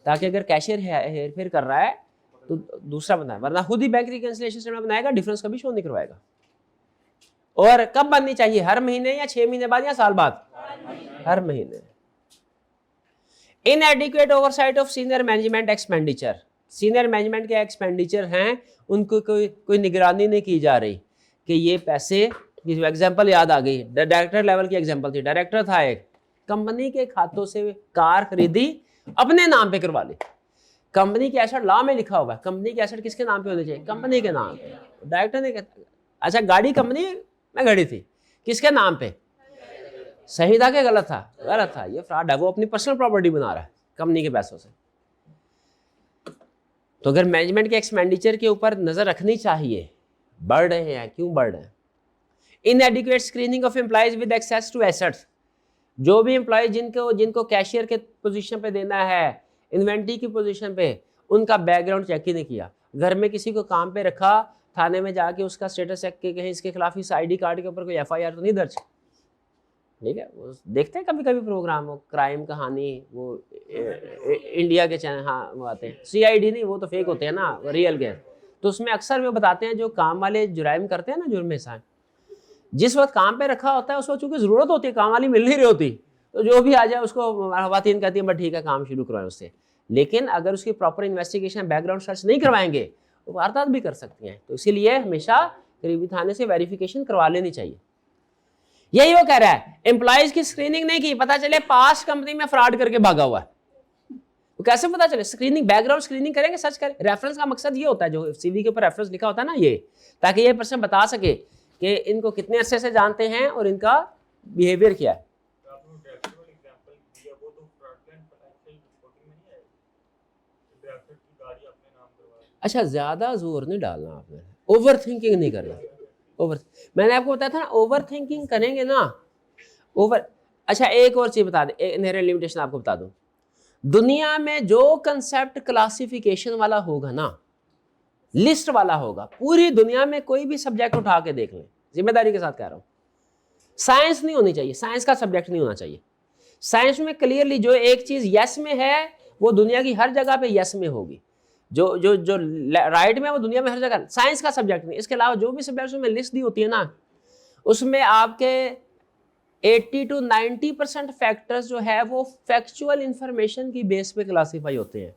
ताकि अगर कैशियर हेर फेर कर रहा है तो दूसरा बनाए, वरना खुद ही बैंक रिकंसिलिएशन स्टेटमेंट बनाएगा, डिफरेंस कभी शो नहीं करवाएगा। और कब बननी चाहिए? हर महीने या 6 महीने बाद या साल बाद? हर महीने। इनएडिक्वेट oversight of senior management expenditure. Senior management के एक्सपेंडिचर हैं, उनको कोई निगरानी नहीं की जा रही कि ये पैसे, एग्जाम्पल याद आ गई, डायरेक्टर लेवल की एग्जाम्पल थी। डायरेक्टर था एक, कंपनी के खातों से कार खरीदी, अपने नाम पे करवा ली। कंपनी की एसेट लॉ में लिखा हुआ है, कंपनी की एसेट किसके नाम पे होनी चाहिए? कंपनी के नाम पे। डायरेक्टर ने कहता, अच्छा गाड़ी कंपनी में खड़ी थी, किसके नाम पे? सही था कि गलत था? गलत था, ये फ्रॉड है। वो अपनी पर्सनल प्रॉपर्टी बना रहा है कंपनी के पैसों से। तो अगर मैनेजमेंट के एक्सपेंडिचर के ऊपर नजर रखनी चाहिए, बढ़ रहे हैं, क्यों बढ़ रहे हैं? Inadequate screening of employees with access to assets. जो भी एम्प्लॉय जिनको कैशियर के पोजीशन पे देना है, इन्वेंट्री की पोजीशन पे, उनका बैकग्राउंड चेक ही नहीं किया। घर में किसी को काम पे रखा, थाने में जाके उसका स्टेटस चेक के कहीं इसके खिलाफ इस आईडी कार्ड के ऊपर कोई एफआईआर तो नहीं दर्ज? ठीक है, वो देखते हैं कभी कभी प्रोग्राम, वो क्राइम कहानी, वो इंडिया के चैनल, हाँ वो आते हैं, CID नहीं, वो तो फेक होते हैं ना, वो रियल के। तो उसमें अक्सर वो बताते हैं जो काम वाले जुराइम करते हैं ना, जुर्म इंसान, जिस वक्त काम पे रखा होता है उस वक्त चूंकि जरूरत होती है, काम वाली मिल नहीं रही होती, तो जो भी आ जाए उसको खवातीन कहती है बस ठीक है काम शुरू करवाएं उससे। लेकिन अगर उसकी प्रॉपर इन्वेस्टिगेशन, बैकग्राउंड सर्च नहीं करवाएंगे तो वारदात भी कर सकती हैं। तो इसीलिए हमेशा करीबी थाने से वेरिफिकेशन करवा लेनी चाहिए। यही वो कह रहा है, एम्प्लॉयज की स्क्रीनिंग नहीं की, पता चले पास्ट कंपनी में फ्रॉड करके भागा हुआ है, तो कैसे पता चले? स्क्रीनिंग, बैकग्राउंड स्क्रीनिंग करेंगे, सर्च करें। रेफरेंस का मकसद ये होता है, जो CV के ऊपर रेफरेंस लिखा होता है ना, ये ताकि ये पर्सन बता सके कि इनको कितने अरसे से जानते हैं और इनका बिहेवियर क्या है। अच्छा, ज्यादा जोर नहीं डालना आपने, ओवर थिंकिंग नहीं करना। मैंने आपको बताया था ना, ओवर थिंकिंग करेंगे ना, अच्छा एक और चीज बता दे, इनहेरेंट लिमिटेशन आपको बता दूं, दुनिया में जो कंसेप्ट क्लासिफिकेशन वाला होगा ना, लिस्ट वाला होगा, पूरी दुनिया में कोई भी सब्जेक्ट उठा के देख लें, जिम्मेदारी के साथ कह रहा हूं, साइंस नहीं होनी चाहिए, साइंस का सब्जेक्ट नहीं होना चाहिए। साइंस में क्लियरली जो एक चीज यस में है वो दुनिया की हर जगह पे यस में होगी, जो जो जो राइट में वो दुनिया में हर जगह, साइंस का सब्जेक्ट नहीं। इसके अलावा जो भी सब्जेक्ट में लिस्ट दी होती है ना, उसमें आपके 80 to 90% फैक्टर्स जो है वो फैक्चुअल इंफॉर्मेशन की बेस पे क्लासीफाई होते हैं,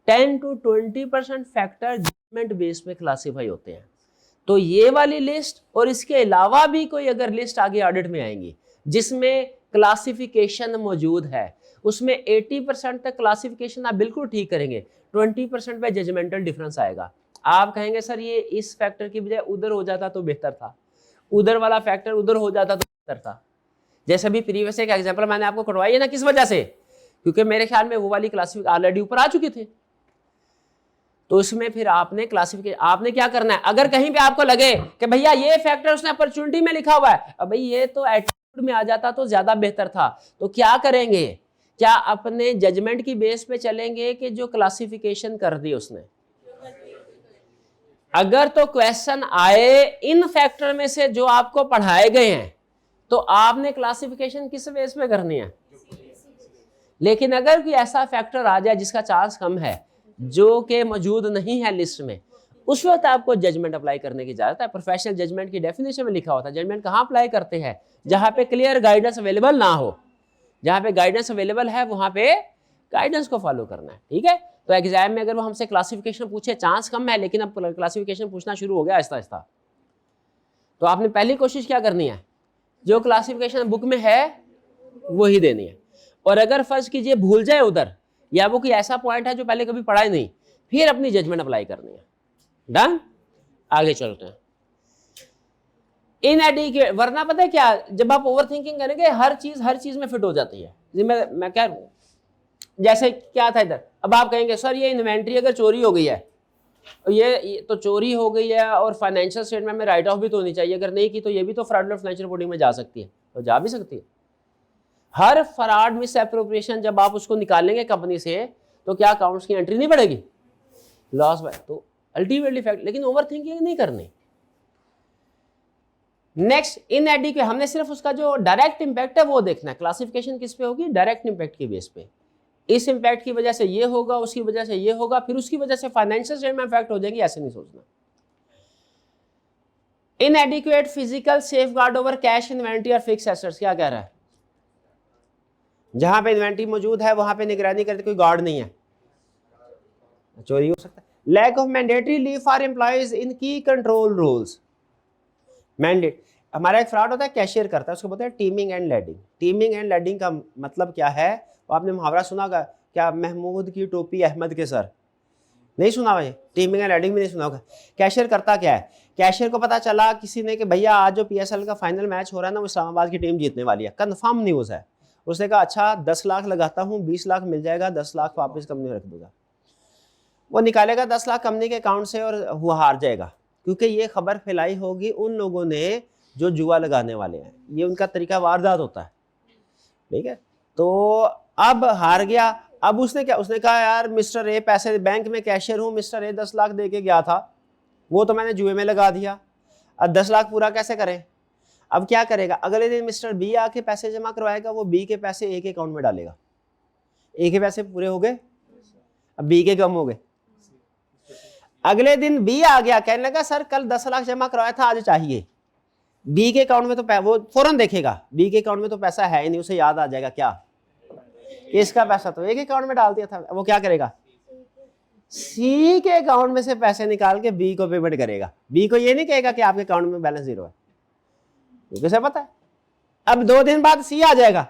10 to 20% फैक्टर जजमेंट बेस पे क्लासीफाई होते हैं। तो ये वाली लिस्ट और इसके अलावा भी कोई अगर लिस्ट आगे ऑडिट में आएंगी जिसमें क्लासिफिकेशन मौजूद है, उसमें 80% तक क्लासिफिकेशन आप बिल्कुल ठीक करेंगे, 20% पे जजमेंटल डिफरेंस आएगा। आप कहेंगे सर ये इस फैक्टर की बजाय उधर हो जाता तो बेहतर था, उधर वाला फैक्टर उधर हो जाता तो बेहतर था। जैसे अभी प्रीवियस एक एग्जांपल मैंने आपको करवाई है ना, किस वजह से? क्योंकि मेरे ख्याल में वो वाली क्लासिफिकेशन ऑलरेडी ऊपर आ चुके थे। तो इसमें फिर आपने क्लासिफिकेशन, आपने क्या करना है, अगर कहीं पे आपको लगे कि भैया ये फैक्टर उसने अपॉर्चुनिटी में लिखा हुआ है, अब भाई ये तो एटीट्यूड में आ जाता तो ज्यादा बेहतर था, तो क्या करेंगे? क्या अपने जजमेंट की बेस पे चलेंगे कि जो क्लासिफिकेशन कर दी उसने? अगर तो क्वेश्चन आए इन फैक्टर में से जो आपको पढ़ाए गए हैं, तो आपने क्लासिफिकेशन किस बेस पे करनी है? लेकिन अगर कोई ऐसा फैक्टर आ जाए जिसका चांस कम है, जो कि मौजूद नहीं है लिस्ट में, उस वक्त आपको जजमेंट अप्लाई करने की इजाजत है। प्रोफेशनल जजमेंट की डेफिनेशन में लिखा होता है, जजमेंट कहाँ अप्लाई करते हैं? जहां पे क्लियर गाइडेंस अवेलेबल ना हो। जहां पे गाइडेंस अवेलेबल है वहां पे गाइडेंस को फॉलो करना है, ठीक है। तो एग्जाम में अगर वो हमसे क्लासिफिकेशन पूछे, चांस कम है लेकिन अब क्लासिफिकेशन पूछना शुरू हो गया आहिस्ता आहिस्ता, तो आपने पहली कोशिश क्या करनी है? जो क्लासिफिकेशन बुक में है वही देनी है। और अगर फर्ज कीजिए भूल जाए उधर, या वो कोई ऐसा पॉइंट है जो पहले कभी पढ़ा ही नहीं, फिर अपनी जजमेंट अप्लाई करनी है। डन? आगे चलते हैं। इनएडिक्वेट, वरना पता है क्या, जब आप ओवर थिंकिंग करेंगे हर चीज में फिट हो जाती है। मैं क्या, जैसे क्या था इधर, अब आप कहेंगे सर ये इन्वेंट्री अगर चोरी हो गई है, ये तो चोरी हो गई है और फाइनेंशियल स्टेटमेंट में राइट ऑफ भी तो होनी चाहिए, अगर नहीं की तो ये भी तो फ्रॉडलेंट फाइनेंशियल रिपोर्टिंग में जा सकती है, तो जा भी सकती है। हर फ्रॉड मिस एप्रोप्रिएशन जब आप उसको निकालेंगे कंपनी से, तो क्या अकाउंट्स की एंट्री नहीं पड़ेगी? लॉस बाय, तो अल्टीमेटली फैक्ट, लेकिन ओवर थिंकिंग नहीं करनी। नेक्स्ट, इनएडिक्वेट, हमने सिर्फ उसका जो डायरेक्ट इंपैक्ट है वो देखना है। क्लासिफिकेशन किस पे होगी? डायरेक्ट इंपैक्ट की बेस पे। इस इंपैक्ट की वजह से ये होगा, उसकी वजह से ये होगा, फिर उसकी वजह से फाइनेंशियल स्टेटमेंट इफेक्ट हो जाएगी, ऐसे नहीं सोचना। इनएडिक्वेट physical safeguard over cash, inventory और फिक्स एसेट्स, क्या कह रहा है? जहां पे इन्वेंट्री मौजूद है वहां पे निगरानी करते कोई गार्ड नहीं है, चोरी हो सकता है। Lack of mandatory leave for employees in key control rules. Mandate, हमारा एक फ्रॉड होता है, कैशियर करता है, उसको बोलते हैं teeming and lading. Teeming and lading का मतलब क्या है? तो आपने मुहावरा सुना होगा, क्या महमूद की टोपी अहमद के सर, नहीं सुना भाई? टीमिंग एंड लेडिंग भी नहीं सुना होगा। कैशियर करता क्या है? कैशियर को पता चला किसी ने कि भैया आज जो PSL का फाइनल मैच हो रहा है ना, वो इस्लामाबाद की टीम जीतने वाली है, कंफर्म न्यूज़ है। उसने कहा अच्छा 10 लाख लगाता हूँ, 20 लाख मिल जाएगा, 10 लाख वापस कंपनी में रख दूंगा। वो निकालेगा 10 लाख कंपनी के अकाउंट से और वो हार जाएगा, क्योंकि ये खबर फैलाई होगी उन लोगों ने जो जुआ लगाने वाले हैं। ये उनका तरीका वारदात होता है, ठीक है। तो अब हार गया, अब उसने क्या, उसने कहा यार मिस्टर ए पैसे, बैंक में कैशियर हूँ, मिस्टर ए 10 लाख दे के गया था, वो तो मैंने जुए में लगा दिया, अब 10 लाख पूरा कैसे करें? अब क्या करेगा, अगले दिन मिस्टर बी आके पैसे जमा करवाएगा, वो बी के पैसे ए के अकाउंट में डालेगा। ए के पैसे पूरे हो गए, अब बी के कम हो गए। अगले दिन बी आ गया, कहने लगा सर कल 10 लाख जमा करवाया था, आज चाहिए। बी के अकाउंट में तो वो फौरन देखेगा बी के अकाउंट में तो पैसा है ही नहीं, उसे याद आ जाएगा क्या, इसका पैसा तो ए के अकाउंट में डाल दिया था। वो क्या करेगा, सी के अकाउंट में से पैसे निकाल के बी को पेमेंट करेगा। बी को ये नहीं कहेगा कि आपके अकाउंट में बैलेंस 0 है, क्योंकि उसे पता है। अब 2 दिन बाद सी आ जाएगा,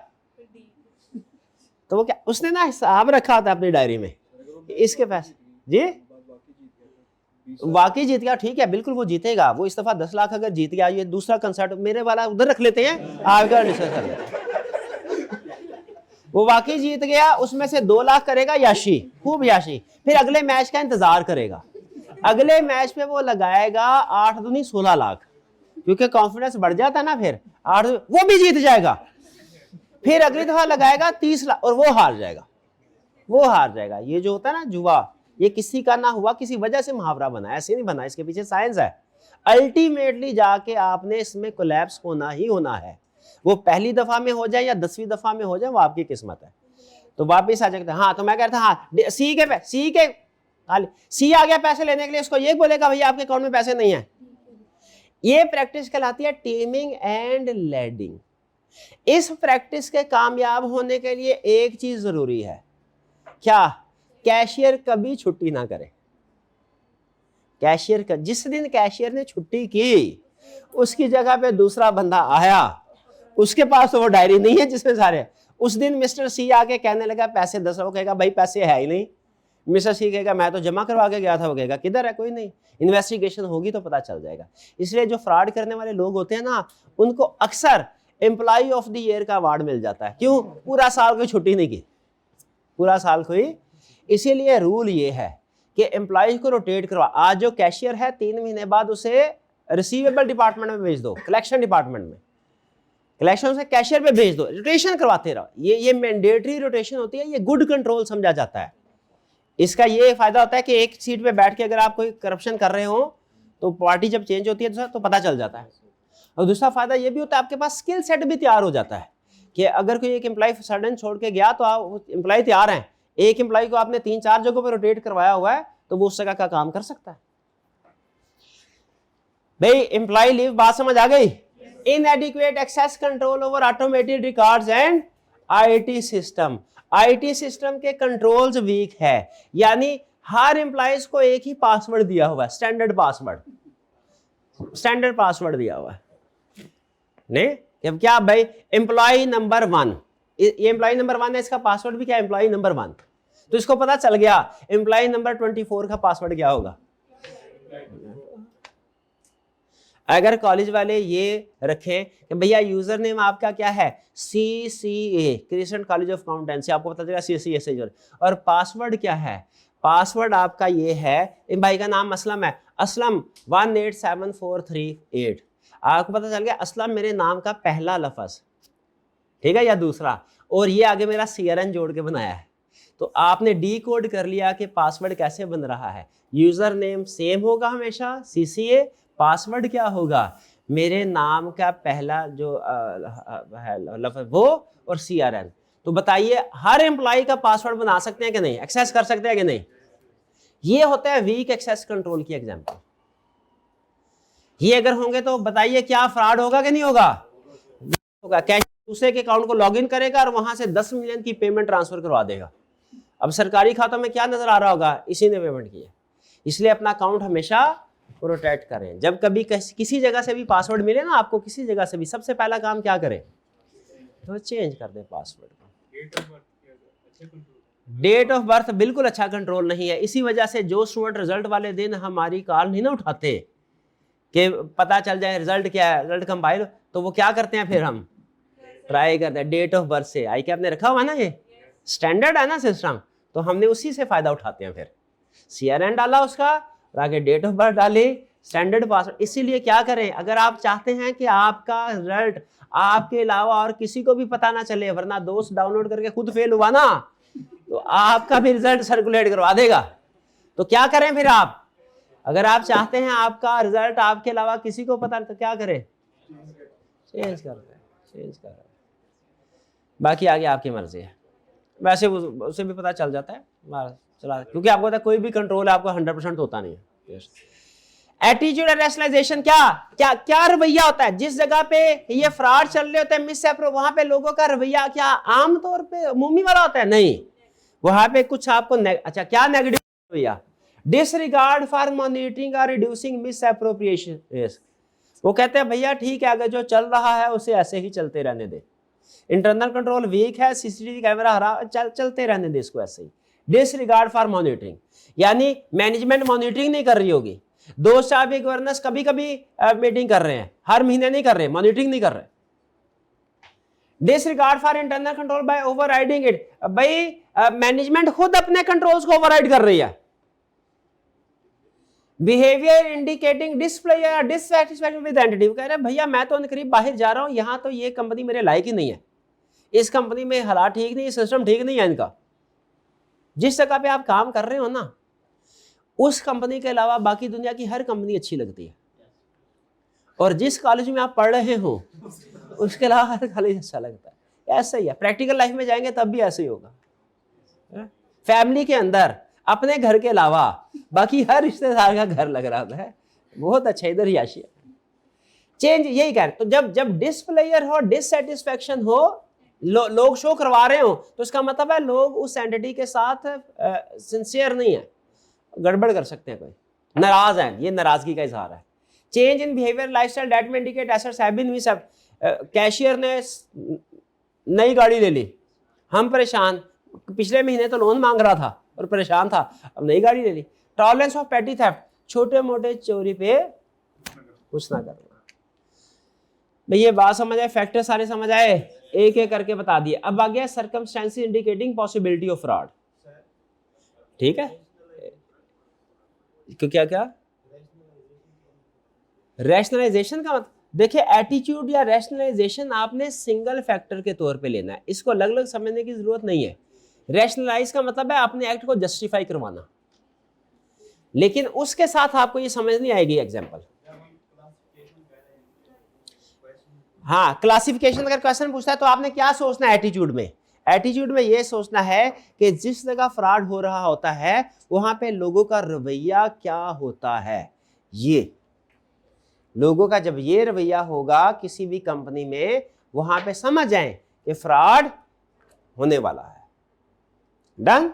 तो वो क्या, उसने ना हिसाब रखा था अपनी डायरी में इसके पैसे। जी वाकई जीत गया, ठीक है, बिल्कुल वो जीतेगा। वो इस दफा 10 लाख अगर जीत गया, ये दूसरा कंसर्ट मेरे वाला उधर रख लेते हैं, आगे डिस्कस कर लेते हैं। वो वाकई जीत गया, उसमें से 2 लाख करेगा याशी, खूब याशी, फिर अगले मैच का इंतजार करेगा। अगले मैच पे वो लगाएगा 8 दूनी 16 लाख, क्योंकि कॉन्फिडेंस बढ़ जाता है ना, फिर 8 वो भी जीत जाएगा। फिर अगली दफा लगाएगा 30 लाख और वो हार जाएगा, वो हार जाएगा। ये जो होता है ना जुआ, ये किसी का ना हुआ किसी वजह से मुहावरा बना, ऐसे नहीं बना, इसके पीछे साइंस है। अल्टीमेटली जाके आपने इसमें कोलैप्स होना ही होना है। वो पहली दफा में हो जाए या 10वीं दफा में हो जाए, वो आपकी किस्मत है। तो वापिस आ जाते हैं। हाँ, तो मैं कह रहा था, हाँ सी आ गया पैसे लेने के लिए, उसको ये बोलेगा भैया आपके अकाउंट में पैसे नहीं है। ये प्रैक्टिस कहलाती है टेमिंग एंड लीडिंग। इस प्रैक्टिस के कामयाब होने के लिए एक चीज जरूरी है, क्या, कैशियर कभी छुट्टी ना करे। कैशियर का जिस दिन कैशियर ने छुट्टी की, उसकी जगह पे दूसरा बंदा आया, उसके पास तो वो डायरी नहीं है जिसमें सारे, उस दिन मिस्टर सी आके कहने लगा पैसे 10, वो कहेगा भाई पैसे है ही नहीं। मिस्टर सी कहेगा मैं तो जमा करवा के गया था, वो कहेगा किधर है, कोई नहीं। इन्वेस्टिगेशन होगी तो पता चल जाएगा। इसलिए जो फ्रॉड करने वाले लोग होते हैं ना, उनको अक्सर एम्प्लॉय ऑफ द ईयर का अवार्ड मिल जाता है। क्यों, पूरा साल कोई छुट्टी नहीं की, पूरा साल कोई। इसीलिए रूल ये है कि एम्प्लॉय को रोटेट करवा। आज जो कैशियर है 3 महीने बाद उसे रिसीवेबल डिपार्टमेंट में भेज दो, कलेक्शन डिपार्टमेंट में, कलेक्शन से कैशियर पे भेज दो, रोटेशन करवाते रहो। ये मैंडेटरी रोटेशन होती है, ये गुड कंट्रोल समझा जाता है। इसका ये फायदा होता है कि एक सीट पे बैठ के अगर आप कोई करप्शन कर रहे हो तो पार्टी जब चेंज होती है तो पता चल जाता है। और दूसरा फायदा ये भी होता है आपके पास स्किल सेट भी तैयार हो जाता है कि अगर कोई एक एम्प्लॉय सडन छोड़ के गया तो आप एम्प्लॉय तैयार हैं। एक एम्प्लॉय को आपने 3-4 जगहों पर रोटेट करवाया हुआ है तो वो उस जगह का काम कर सकता है। भाई एम्प्लॉय लीव बात समझ आ गई। Inadequate access control over automated records and IT system. IT system के कंट्रोल्स वीक है, यानी हर एम्प्लॉयज को एक ही पासवर्ड दिया हुआ है, स्टैंडर्ड पासवर्ड दिया हुआ है। नहीं, अब क्या भाई एम्प्लॉय नंबर 1, ये एम्प्लॉय नंबर 1 है, इसका पासवर्ड भी क्या, एम्प्लॉय नंबर 1। तो इसको पता चल गया एम्प्लॉय नंबर 24 का पासवर्ड क्या होगा। अगर कॉलेज वाले ये रखें कि भैया यूजर नेम आपका क्या है, CCA, Christian college of accountancy, आपको पता चलेगा CCA से, और पासवर्ड क्या है, पासवर्ड आपका ये है, इन भाई का नाम असलम है, असलम 187438, आपको पता चल गया असलम मेरे नाम का पहला लफ्ज, ठीक है, या दूसरा, और ये आगे मेरा CRN जोड़ के बनाया है। तो आपने डी कोड कर लिया कि पासवर्ड कैसे बन रहा है। यूजर नेम सेम होगा हमेशा CCA, पासवर्ड क्या होगा, मेरे नाम का पहला जो लफ्ज वो, और CRN। तो बताइए हर एम्प्लॉय का पासवर्ड बना सकते हैं कि नहीं, एक्सेस कर सकते हैं कि नहीं। ये होता है वीक एक्सेस कंट्रोल की एग्जांपल। ये अगर होंगे तो बताइए क्या फ्रॉड होगा कि नहीं होगा, होगा। कैश दूसरे के अकाउंट को लॉगिन करेगा और वहां से 10 मिलियन की पेमेंट ट्रांसफर करवा देगा। अब सरकारी खातों में क्या नजर आ रहा होगा, इसी ने पेमेंट की है। इसलिए अपना अकाउंट हमेशा प्रोटेक्ट करें। जब कभी किसी जगह से भी पासवर्ड मिले ना आपको, किसी जगह से भी, सबसे पहला काम क्या करें, तो चेंज कर दें पासवर्ड को। डेट ऑफ बर्थ बिल्कुल अच्छा कंट्रोल नहीं है। इसी वजह से जो स्टूडेंट रिजल्ट वाले दिन हमारी कॉल नहीं ना उठाते कि पता चल जाए रिजल्ट क्या है, रिजल्ट कंपाइल, तो वो क्या करते हैं, फिर हम ट्राई करते हैं डेट ऑफ बर्थ से। आई क्या आपने रखा हुआ ना, ये स्टैंडर्ड है ना सिस्टम, तो हमने उसी से फायदा उठाते हैं। फिर CRN डाला उसका, और आगे डेट ऑफ बर्थ डाली, स्टैंडर्ड पासवर्ड। इसीलिए क्या करें, अगर आप चाहते हैं कि आपका रिजल्ट आपके अलावा और किसी को भी पता ना चले, वरना दोस्त डाउनलोड करके खुद फेल हुआ ना तो आपका भी रिजल्ट सर्कुलेट करवा देगा। तो क्या करें फिर आप, अगर आप चाहते हैं आपका रिजल्ट आपके अलावा किसी को पता, तो क्या करें, चेंज कर रहे हैं, चेंज कर रहे हैं। बाकी आगे आपकी मर्जी है। वैसे उसे भी पता चल जाता है चला, क्योंकि आपको पता है कोई भी कंट्रोल आपको 100% होता नहीं है। एटीट्यूड एंड रैशनलाइजेशन क्या क्या क्या रवैया होता है जिस जगह पे ये फ्रॉड चल रहे होते हैं, मिस अप्रोव, वहां पे लोगों का रवैया क्या आमतौर पे मुंह वाला होता है? नहीं, वहां पे कुछ आपको अच्छा क्या नेगेटिव रवैया, डिसरिगार्ड फॉर मॉनिटरिंग और रिड्यूसिंग मिस अप्रोप्रिएशन। वो कहते हैं भैया ठीक है, अगर जो चल रहा है उसे ऐसे ही चलते रहने दे, इंटरनल कंट्रोल वीक है, सीसीटीवी कैमरा हरा, चलते रहने दे इसको ऐसे ही। डिसरिगार्ड फॉर मॉनिटरिंग यानी मैनेजमेंट मॉनिटरिंग नहीं कर रही होगी, दो स्टाफ गवर्नेंस कभी कभी मीटिंग कर रहे हैं, हर महीने नहीं कर रहे, मॉनिटरिंग नहीं कर रहे। Disregard for internal control by overriding it, भाई मैनेजमेंट खुद अपने कंट्रोल्स को ओवरराइड कर रही है। Behaviour indicating displayer dissatisfaction with entity, कह रहे भैया मैं तो करीब बाहर जा रहा हूं, यहां तो ये कंपनी मेरे लायक ही नहीं है, इस कंपनी में हालात ठीक नहीं, सिस्टम ठीक नहीं है इनका। जिस जगह पे आप काम कर रहे हो ना, उस कंपनी के अलावा बाकी दुनिया की हर कंपनी अच्छी लगती है, और जिस कॉलेज में आप पढ़ रहे हो उसके अलावा हर कॉलेज अच्छा लगता है। ऐसा ही है, प्रैक्टिकल लाइफ में जाएंगे तब भी ऐसे ही होगा। फैमिली के अंदर अपने घर के अलावा बाकी हर रिश्तेदार का घर लग रहा है, बहुत अच्छा, इधर ही आशिया चेंज यही कह रहे। तो जब डिसप्लेयर हो, डिससेटिस्फैक्शन हो, लोग शो करवा रहे हो, तो इसका मतलब है लोग उस एंटिटी के साथ सिंसियर नहीं है, गड़बड़ कर सकते हैं, कोई नाराज है, ये नाराजगी का इजहार है। Change in behaviour lifestyle that में indicate assets have been miss, cashier ने नई गाड़ी ले ली, हम परेशान, पिछले महीने तो लोन मांग रहा था और परेशान था, अब नई गाड़ी ले ली। टॉलरेंस ऑफ पेटी थेफ्ट, छोटे मोटे चोरी पे कुछ ना करना। भाई ये बात समझ आए, फैक्टर सारे समझ आए, एक एक करके बता दिए। अब आ गया circumstances indicating possibility of fraud. ठीक है, क्या क्या रैशनलाइजेशन का मतलब, देखिए एटीट्यूड या रैशनलाइजेशन आपने सिंगल फैक्टर के तौर पे लेना है, इसको अलग अलग समझने की जरूरत नहीं है। रैशनलाइज का मतलब है अपने एक्ट को जस्टिफाई करवाना, लेकिन उसके साथ आपको ये समझ नहीं आएगी एग्जांपल। हाँ, क्लासिफिकेशन अगर क्वेश्चन पूछता है तो आपने क्या सोचना है एटीट्यूड में? एटीट्यूड में ये सोचना है कि जिस जगह फ्रॉड हो रहा होता है वहां पे लोगों का रवैया क्या होता है। ये लोगों का जब ये रवैया होगा किसी भी कंपनी में, वहां पे समझ जाएं कि फ्रॉड होने वाला है। डन?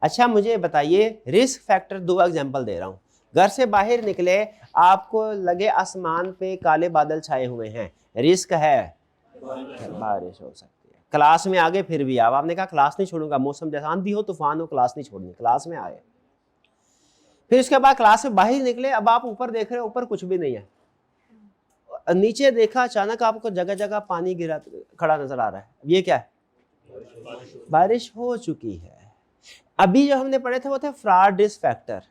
अच्छा मुझे बताइए, रिस्क फैक्टर दो एग्जांपल दे रहा हूं। घर से बाहर निकले, आपको लगे आसमान पे काले बादल छाए हुए हैं, रिस्क है, बारिश हो सकती है। क्लास में आगे फिर भी आपने कहा क्लास नहीं छोड़ूंगा, मौसम जैसा आंधी हो तूफान हो, क्लास नहीं छोड़नी, क्लास में आए। फिर उसके बाद क्लास से बाहर निकले, अब आप ऊपर देख रहे हो, ऊपर कुछ भी नहीं है, नीचे देखा, अचानक आपको जगह जगह पानी गिरा खड़ा नजर आ रहा है, ये क्या है? बारिश हो चुकी है। अभी जो हमने पढ़े थे वो थे फ्रॉड रिस्क फैक्टर,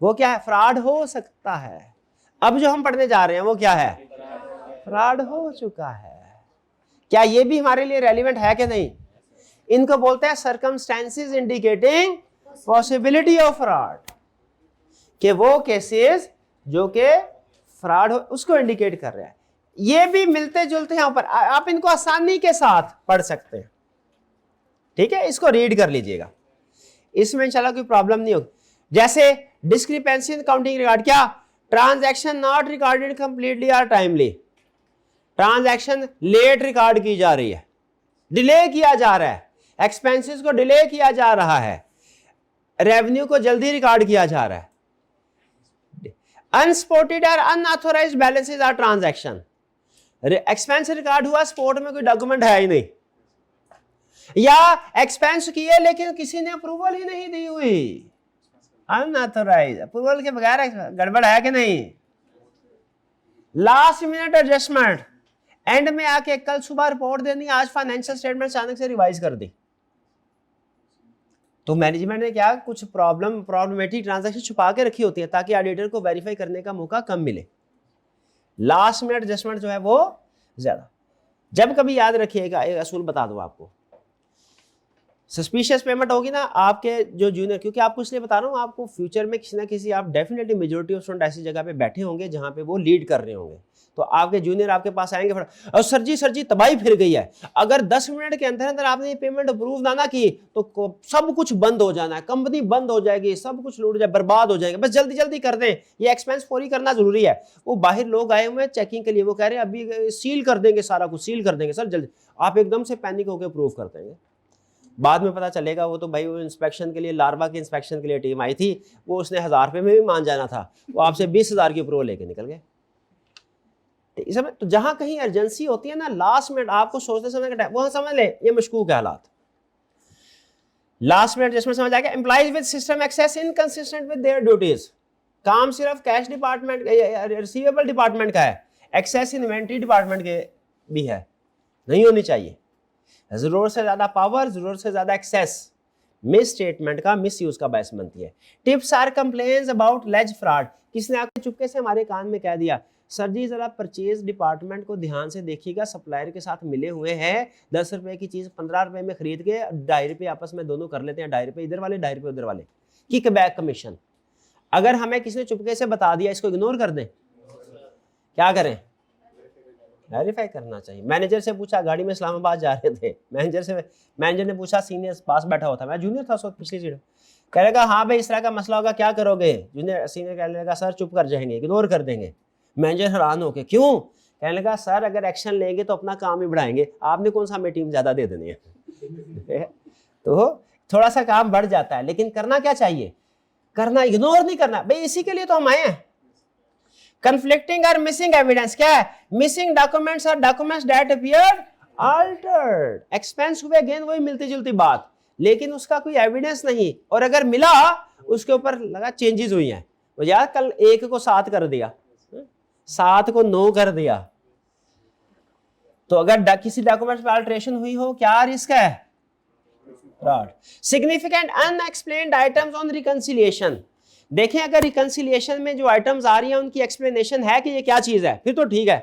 वो क्या है? फ्रॉड हो सकता है। अब जो हम पढ़ने जा रहे हैं वो क्या है? फ्रॉड हो चुका है। क्या ये भी हमारे लिए रेलिवेंट है कि नहीं? इनको बोलते हैं circumstances indicating possibility of fraud, कि वो केसेस जो के फ्रॉड हो उसको इंडिकेट कर रहा है। ये भी मिलते जुलते हैं ऊपर, आप इनको आसानी के साथ पढ़ सकते हैं। ठीक है, इसको रीड कर लीजिएगा, इसमें इंशाल्लाह कोई प्रॉब्लम नहीं होगी। जैसे डिस्क्रिपेंसी इन काउंटिंग रिकॉर्ड, क्या? ट्रांजैक्शन नॉट रिकॉर्डेड कंप्लीटली और टाइमली, ट्रांजैक्शन लेट रिकॉर्ड की जा रही है, डिले किया जा रहा है, एक्सपेंसेस को डिले किया जा रहा है, रेवेन्यू को जल्दी रिकॉर्ड किया जा रहा है। अनस्पॉटेड और unauthorized balances or transaction, expense record हुआ, स्पॉट में कोई डॉक्यूमेंट है ही नहीं, या एक्सपेंस किए लेकिन किसी ने अप्रूवल ही नहीं दी हुई, अनऑथोराइज, अप्रूवल के बगैर गड़बड़ है कि नहीं। लास्ट मिनट एडजस्टमेंट, एंड में आके कल सुबह रिपोर्ट देनी, आज फाइनेंशियल स्टेटमेंट अचानक से रिवाइज कर दी, तो मैनेजमेंट ने क्या कुछ प्रॉब्लमेटिक ट्रांजैक्शन छुपा के रखी होती है ताकि ऑडिटर को वेरीफाई करने का मौका कम मिले। लास्ट मिनट एडजस्टमेंट जो है वो ज्यादा। जब कभी याद रखिएगा, एक असूल बता दूं आपको, सस्पिशियस पेमेंट होगी ना आपके जो जूनियर, क्योंकि आपको इसलिए बता रहा हूँ, आपको फ्यूचर में किसी ना किसी, आप डेफिनेटली मेजोरिटी ऑफ स्टूडेंट ऐसी जगह पे बैठे होंगे जहाँ पे वो लीड कर रहे होंगे, तो आपके जूनियर आपके पास आएंगे और सर जी तबाही फिर गई है, अगर 10 मिनट के अंदर अंदर आपने ये पेमेंट अप्रूव ना की तो सब कुछ बंद हो जाना है, कंपनी बंद हो जाएगी, सब कुछ लूट जाए, बर्बाद हो जाएगा, बस जल्दी जल्दी कर दें, ये एक्सपेंस पूरी करना जरूरी है। वो बाहर लोग आए हुए हैं चेकिंग के लिए, वो कह रहे हैं अभी सील कर देंगे, सारा कुछ सील कर देंगे सर जल्दी, आप एकदम से पैनिक होकर अप्रूव कर देंगे। बाद में पता चलेगा वो तो भाई वो इंस्पेक्शन के लिए, लार्वा के इंस्पेक्शन के लिए टीम आई थी, वो उसने 1000 रुपये में भी मान जाना था, वो आपसे 20,000 की अप्रूवल लेके निकल गए। तो जहां कहीं अर्जेंसी होती है ना, लास्ट मिनट आपको सोचते समय का टाइम, वहां समझ ले ये मशकूक है हालात। लास्ट मिनट जिसमें समझ आ गया, employees with system access inconsistent with their duties, काम सिर्फ कैश डिपार्टमेंट, रिसीवेबल डिपार्टमेंट का है, एक्सेस इन्वेंट्री डिपार्टमेंट के भी है, नहीं होनी चाहिए। जरूरत से ज्यादा पावर, जरूरत से ज्यादा एक्सेस मिस स्टेटमेंट का, मिस यूज का बायस बनती है। Tips or complaints about alleged fraud, किसने आपके चुपके से हमारे कान में कह दिया सर जी जरा परचेज डिपार्टमेंट को ध्यान से देखिएगा, सप्लायर के साथ मिले हुए हैं, 10 रुपए की चीज 15 रुपए में खरीद के 2.5 रुपए आपस में दोनों कर लेते हैं, 2.5 रुपए इधर वाले 2.5 रुपए उधर वाले, किक बैक कमीशन। अगर हमें किसी ने चुपके से बता दिया, इसको इग्नोर कर दें, क्या करें? वेरीफाई करना चाहिए। मैनेजर से पूछा, गाड़ी में इस्लामाबाद जा रहे थे, मैनेजर ने पूछा, सीनियर पास बैठा हुआ था, मैं जूनियर था उस वक्त पिछली सीट, कह रहेगा हाँ भाई इस तरह का मसला होगा, क्या करोगे? सीनियर कहने लगा सर चुप कर जाएंगे, इग्नोर कर देंगे। मैनेजर हैरान हो के, क्यों? कहने लगा सर अगर एक्शन लेंगे तो अपना काम ही बढ़ाएंगे, आपने कौन सा हमें टीम ज्यादा दे देनी है। तो थोड़ा सा काम बढ़ जाता है, लेकिन करना क्या चाहिए? करना, इग्नोर नहीं करना भाई, इसी के लिए तो हम आए हैं। Conflicting or missing evidence क्या है? Missing documents are documents that appeared altered. Expense हुए, अगेन वही मिलती जुलती बात, लेकिन उसका कोई एविडेंस नहीं, और अगर मिला उसके ऊपर लगा चेंजेस हुई हैं, वो यार कल 1 को 7 कर दिया, 7 को 9 कर दिया, तो अगर किसी डॉक्यूमेंट में अल्टरेशन हुई हो, क्या रिस्क है? Fraud. Significant unexplained items on reconciliation, देखें अगर रिकंसिलिएशन में जो आइटम्स आ रही हैं उनकी एक्सप्लेनेशन है कि ये क्या चीज है, फिर तो ठीक है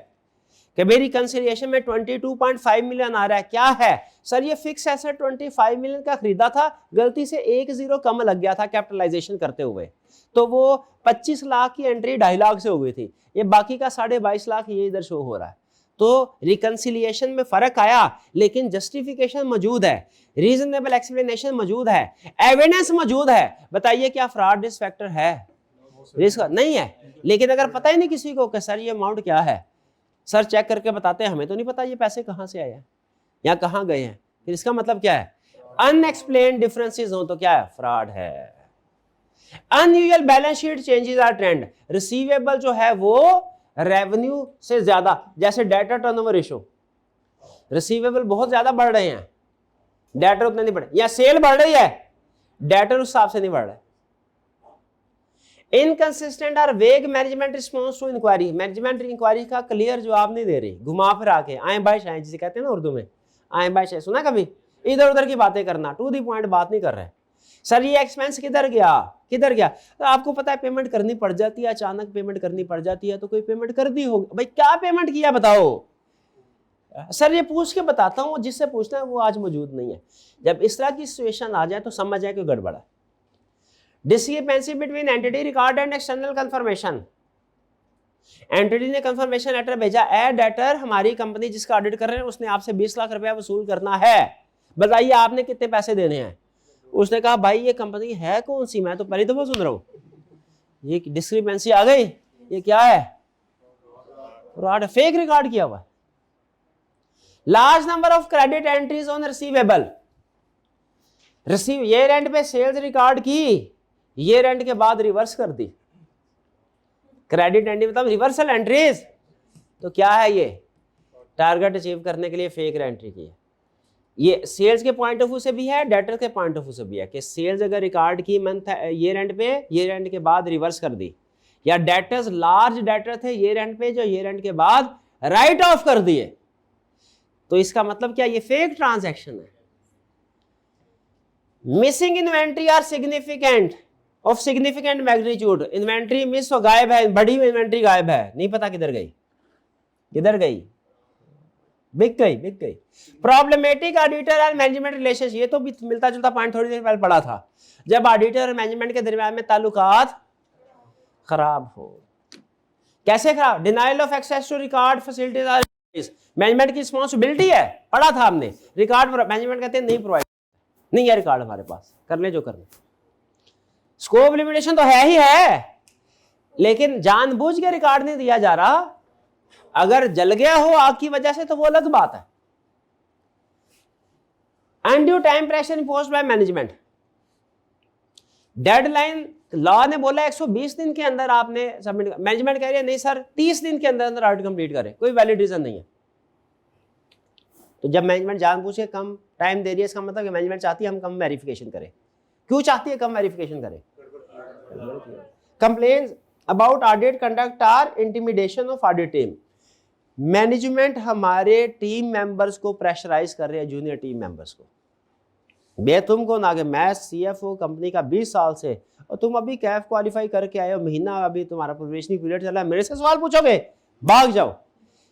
कि भाई रिकंसिलिएशन में 22.5 मिलियन आ रहा है, क्या है सर? ये फिक्स एसेट 25 मिलियन का खरीदा था, गलती से 1 0 कम लग गया था कैपिटलाइजेशन करते हुए, तो वो 25 लाख की एंट्री 2.5 लाख से हो गई थी, ये बाकी का 22.5 लाख ये इधर शो हो रहा है। तो रिकंसिलिएशन में फर्क आया, लेकिन जस्टिफिकेशन मौजूद है, रीजनेबल एक्सप्लेनेशन मौजूद है, एविडेंस मौजूद है। बताइए क्या फ्रॉड रिस्क फैक्टर है? रिस्क नहीं है, लेकिन अगर पता ही नहीं किसी को कि सर ये अमाउंट क्या है, सर चेक करके बताते हैं, हमें तो नहीं पता ये पैसे कहां से आए हैं या कहां गए हैं, फिर इसका मतलब क्या है? अनएक्सप्लेन्ड डिफरेंसेस हो तो क्या है? फ्रॉड है। Unusual balance sheet changes or trend, receivable जो है वो रेवेन्यू से ज्यादा, जैसे डेटर टर्नओवर रेशियो, रिसीवेबल बहुत ज्यादा बढ़ रहे हैं, डेटर उतने नहीं बढ़े, या सेल बढ़ रही है, डेटर उस हिसाब से नहीं बढ़ रहा है। इनकंसिस्टेंट और vague management response to inquiry, management inquiry का क्लियर जवाब नहीं दे रही, घुमा फिरा के आए बाइश आए, जिसे कहते हैं ना उर्दू में, आए बाइश आए, सुना कभी? इधर उधर की बातें करना, टू दी पॉइंट बात नहीं कर रहे। सर ये एक्सपेंस किधर गया, किधर गया? तो आपको पता है पेमेंट करनी पड़ जाती है, अचानक पेमेंट करनी पड़ जाती है, तो कोई पेमेंट कर दी होगी, भाई क्या पेमेंट किया बताओ? सर ये पूछ के बताता हूं, जिससे पूछना है वो आज मौजूद नहीं है। जब इस तरह की सिचुएशन आ जाए तो समझ जाए कि गड़बड़ है। Discrepancy between entity record and external confirmation, entity ने कंफर्मेशन लेटर भेजा, ए डेटर हमारी कंपनी जिसका ऑडिट कर रहे हैं उसने आपसे 20 लाख रुपया वसूल करना है, बताइए आपने कितने पैसे देने हैं? उसने कहा भाई ये कंपनी है कौन सी, मैं तो पहली दफा सुन रहा हूं, ये डिस्क्रिपेंसी आ गई, ये क्या है? फ्रॉड, फेक रिकॉर्ड किया हुआ। Large number of credit entries on receivable, year and पे सेल्स रिकॉर्ड की, ईयर एंड के बाद रिवर्स कर दी, क्रेडिट एंट्री मतलब रिवर्सल एंट्रीज, तो क्या है ये? टारगेट अचीव करने के लिए फेक एंट्री की है। ये सेल्स के पॉइंट ऑफ व्यू से भी है, डेटर के पॉइंट ऑफ व्यू से भी है कि सेल्स अगर रिकॉर्ड की मंथ ईयर एंड पे, ईयर एंड के बाद रिवर्स कर दी, या डेटर्स लार्ज डेटर थे ईयर एंड पे जो ईयर एंड के बाद राइट ऑफ कर दिए, तो इसका मतलब क्या? ये फेक ट्रांजैक्शन है। Missing inventory or significant of significant magnitude, inventory miss हो, गायब है, बड़ी इन्वेंट्री गायब है, नहीं पता किधर गई, किधर गई, बिक गई। प्रॉब्लमेटिक ऑडिटर और मैनेजमेंट रिलेशंस, ये तो भी मिलता जुलता पॉइंट थोड़ी देर पहले पढ़ा था, जब ऑडिटर और मैनेजमेंट के दरमियान में ताल्लुकात खराब हो कैसे खराब? Denial of access to record facilities management की रिस्पॉन्सिबिलिटी है, पढ़ा था हमने। रिकॉर्ड मैनेजमेंट कहते हैं नहीं प्रोवाइड, नहीं है रिकॉर्ड हमारे पास, कर ले जो करना। स्कोप लिमिटेशन तो है ही है, लेकिन जानबूझ के रिकॉर्ड नहीं दिया जा रहा। अगर जल गया हो आग की वजह से तो वो अलग बात है। Undue time pressure imposed by management, deadline law ने बोला 120 दिन के अंदर आपने सबमिट, मैनेजमेंट कह रही है नहीं सर 30 दिन के अंदर अंदर ऑडिट कंप्लीट करें, कोई वैलिड रीजन नहीं है। तो जब मैनेजमेंट जानबूझ के कम टाइम दे रही है, इसका मतलब कि मैनेजमेंट चाहती है हम कम वेरिफिकेशन करें। क्यों चाहती है कम वेरिफिकेशन करें? Complaints about audit conduct or intimidation of audit team. Management हमारे टीम मेंबर्स को प्रेशराइज कर रहे हैं, जूनियर टीम मेंबर्स को। बे तुमको ना कि मैं सीएफओ कंपनी का 20 साल से और तुम अभी कैफ क्वालिफाई करके आए हो, महीना अभी तुम्हारा प्रोबेशनरी पीरियड चला है, मेरे से सवाल पूछोगे, भाग जाओ।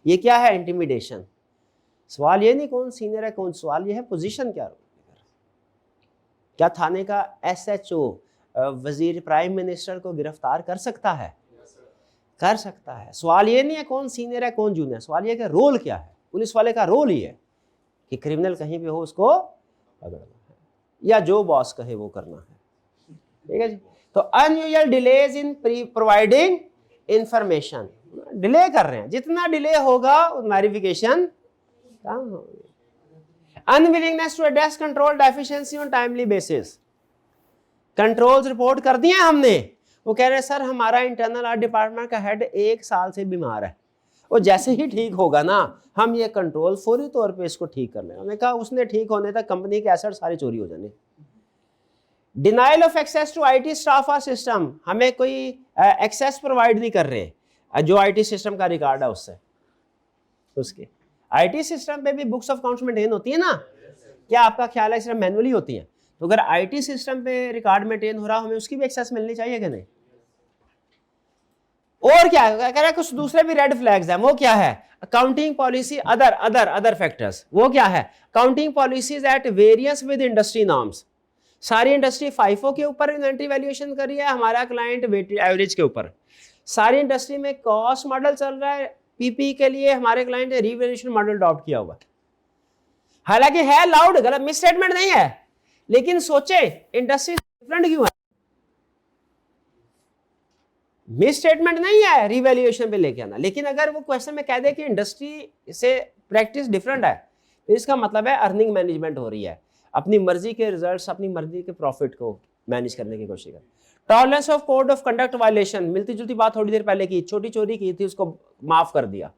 ये क्या है? इंटिमिडेशन। सवाल ये नहीं कौन सीनियर है कौन, सवाल ये है पोजीशन क्या। क्या थाने का एसएचओ वजीर प्राइम मिनिस्टर को गिरफ्तार कर सकता है? कर सकता है। सवाल ये नहीं है कौन सीनियर है कौन जूनियर, सवाल ये है कि रोल क्या है। पुलिस वाले का रोल ही है कि क्रिमिनल कहीं भी हो उसको पकड़ना है, या जो बॉस कहे वो करना है। ठीक है जी। तो unusual delays in providing information, delay कर रहे हैं, जितना डिले होगा वेरिफिकेशन कम होगी। Unwillingness to address control deficiency on timely basis, controls report कर दिए हमने, वो कह रहे हैं सर हमारा इंटरनल ऑडिट डिपार्टमेंट का हेड 1 साल से बीमार है, वो जैसे ही ठीक होगा ना हम ये कंट्रोल फौरी तौर पे इसको ठीक कर लेंगे। हमने कहा उसने ठीक होने तक कंपनी के एसेट सारे चोरी हो जाने। Denial of access to IT staff और सिस्टम, हमें कोई एक्सेस प्रोवाइड नहीं कर रहे जो आईटी सिस्टम का रिकॉर्ड है उससे। उसके आईटी सिस्टम पे भी बुक्स ऑफ अकाउंट्स मेंटेन होती है ना, क्या आपका ख्याल है सिर्फ मैनुअली होती है? तो अगर आईटी सिस्टम पे रिकॉर्ड मेंटेन हो रहा हमें उसकी भी एक्सेस मिलनी चाहिए कि नहीं? और क्या कह रहा है? कुछ दूसरे भी रेड फ्लैग्स हैं, वो क्या है? Accounting policy other other other factors, वो क्या है? Accounting policies at variance with industry norms. सारी इंडस्ट्री फाइफो के ऊपर इन्वेंट्री वैल्यूएशन कर रही है, हमारा क्लाइंट वेटेड एवरेज के ऊपर। सारी इंडस्ट्री में कॉस्ट मॉडल चल रहा है, पीपी के लिए हमारे क्लाइंट ने रीवैल्यूएशन मॉडल अडॉप्ट किया हुआ। हालांकि है लाउड, गलत मिस स्टेटमेंट नहीं है, लेकिन सोचे इंडस्ट्री डिफरेंट क्यों है? मिस स्टेटमेंट नहीं है रिवैल्यूएशन पे लेके आना, लेकिन अगर वो क्वेश्चन में कह दे कि इंडस्ट्री से प्रैक्टिस डिफरेंट है तो इसका मतलब है अर्निंग मैनेजमेंट हो रही है, अपनी मर्जी के रिजल्ट्स अपनी मर्जी के प्रॉफिट को मैनेज करने की कोशिश कर। Tolerance of code of conduct violation, मिलती जुलती बात थोड़ी देर पहले की, छोटी चोरी की थी उसको माफ कर दिया।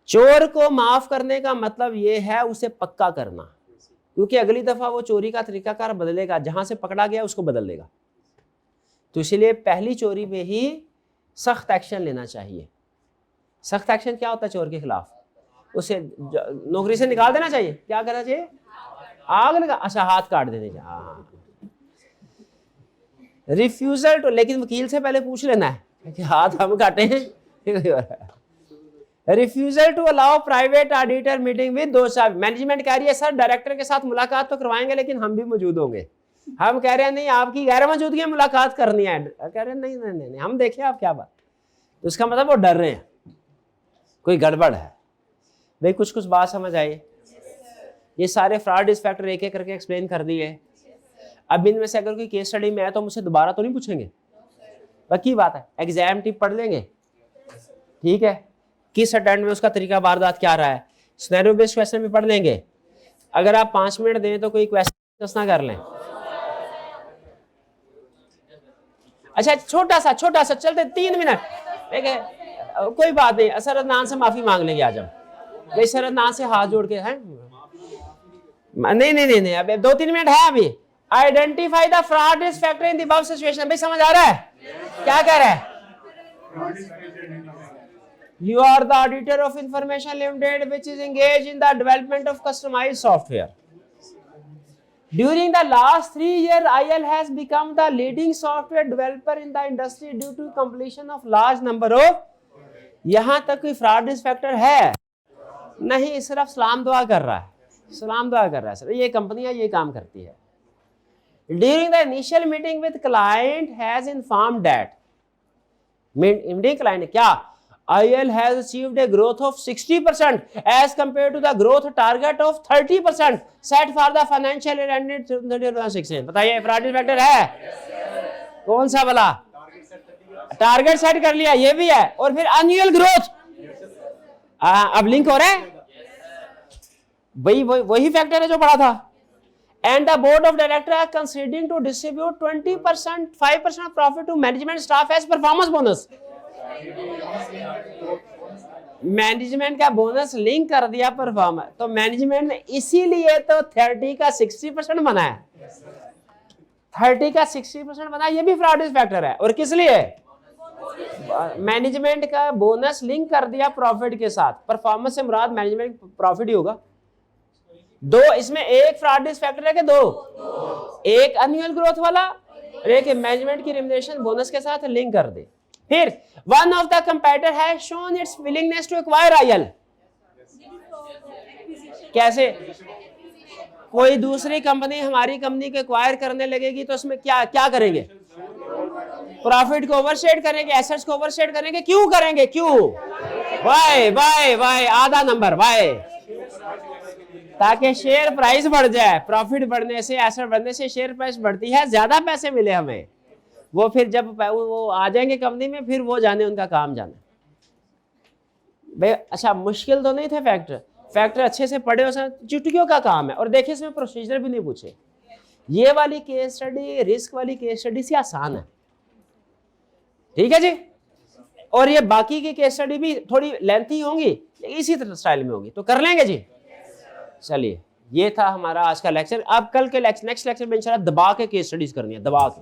चोर को माफ करने का मतलब ये है उसे पक्का करना, क्योंकि अगली दफा वो चोरी का तरीकाकार बदलेगा, जहां से पकड़ा गया उसको बदल देगा। तो इसलिए पहली चोरी पे ही सख्त एक्शन लेना चाहिए। सख्त एक्शन क्या होता है चोर के खिलाफ? उसे नौकरी से निकाल देना चाहिए। क्या करना चाहिए? आग लगा, अच्छा हाथ काट देने चाहिए। हाँ, रिफ्यूजल टू, लेकिन वकील से पहले पूछ लेना है कि हाथ हम काटे हैं। Refusal to allow private auditor meeting with दो साहब। मैनेजमेंट कह रही है सर डायरेक्टर के साथ मुलाकात तो करवाएंगे लेकिन हम भी मौजूद होंगे। हम कह रहे हैं नहीं आपकी गैर मौजूदगी में मुलाकात करनी है। कह रहे हैं नहीं नहीं नहीं, नहीं हम देखें आप क्या बात। तो इसका मतलब वो डर रहे हैं कोई गड़बड़ है। भाई कुछ कुछ बात समझ आई? ये सारे फ्रॉड रिस्क फैक्टर एक एक करके एक्सप्लेन कर दिए। अब इनमें से अगर कोई केस स्टडी में है तो मुझसे दोबारा तो नहीं पूछेंगे? पक्की बात है, एग्जाम टिप पढ़ लेंगे, ठीक है, किस अटेम्प्ट में उसका तरीका वारदात क्या रहा है, सिनेरियो बेस्ड क्वेश्चन भी पढ़ लेंगे। अगर आप 5 मिनट दें तो कोई क्वेश्चन ना कर लें। अच्छा छोटा सा चलते 3 मिनट, ठीक है, कोई बात नहीं। सरद नान से माफी मांग लेंगे आज हम। भाई सरद नान से हाथ जोड़ के हैं, नहीं अभी 2-3 मिनट है अभी। Identify the fraud risk factor in the above situation. भाई समझ आ रहा है क्या कह रहा है? You are the auditor of Information Limited, which is engaged in the development of customized software. During the last 3 years, IL has become the leading software developer in the industry due to completion of large number of। यहां तक कोई fraud risk factor है नहीं, सिर्फ सलाम दुआ कर रहा है, सलाम दुआ कर रहा है सर। ये कंपनियां ये काम करती है। During the initial meeting with client has informed that decline क्या? IL has achieved a growth of 60% as compared to the growth target of 30% set for the financial year ended 2016. बताइए फ्रॉड फैक्टर है? कौन सा वाला? Target set कर लिया, ये भी है, और फिर एनुअल ग्रोथ। अब लिंक हो रहा है वही फैक्टर है जो पढ़ा था। And the board of directors are considering to distribute 20%, 5% profit to management staff as performance bonus. Management का बोनस लिंक कर दिया परफॉर्मर, तो मैनेजमेंट ने इसीलिए तो 30 का 60% बनाया, 30 का 60% बनाया। ये भी फ्रॉड फैक्टर है। और किस लिए? मैनेजमेंट का बोनस लिंक कर दिया प्रॉफिट के साथ। परफॉर्मेंस से मुराद मैनेजमेंट प्रॉफिट ही होगा। दो इसमें, एक फ्रॉड फैक्टर है कि दो? एक एनुअल ग्रोथ वाला और एक मैनेजमेंट की रिम्यूनरेशन बोनस के साथ लिंक कर दे। फिर one of the competitor has shown its willingness to acquire IL। कैसे? कोई दूसरी कंपनी हमारी कंपनी को एक्वायर करने लगेगी तो उसमें क्या क्या करेंगे? प्रॉफिट को ओवरशेड करेंगे, एसेट्स को ओवरशेड करेंगे। क्यों करेंगे? क्यों? वाई आधा नंबर वाई, ताकि शेयर प्राइस बढ़ जाए। प्रॉफिट बढ़ने से, एसेट बढ़ने से शेयर प्राइस बढ़ती है, ज्यादा पैसे मिले हमें। वो फिर जब वो आ जाएंगे कंपनी में, फिर वो जाने उनका काम जाने भाई। अच्छा, मुश्किल तो नहीं थे फैक्टर अच्छे से पढ़े हो, चुटकियों का काम है। और देखिए इसमें प्रोसीजर भी नहीं पूछे। ये वाली केस स्टडी, रिस्क वाली केस स्टडी से आसान है, ठीक है जी। और ये बाकी की केस स्टडी भी थोड़ी लेंथी होंगी, इसी तरह स्टाइल में होगी, तो कर लेंगे जी। चलिए, ये था हमारा आज का लेक्चर। अब कल के नेक्स्ट लेक्चर में इंशाल्लाह दबा के केस स्टडीज करनी है, दबा के।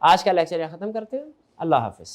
आज का लेक्चर यहाँ खत्म करते हैं। अल्लाह हाफिज।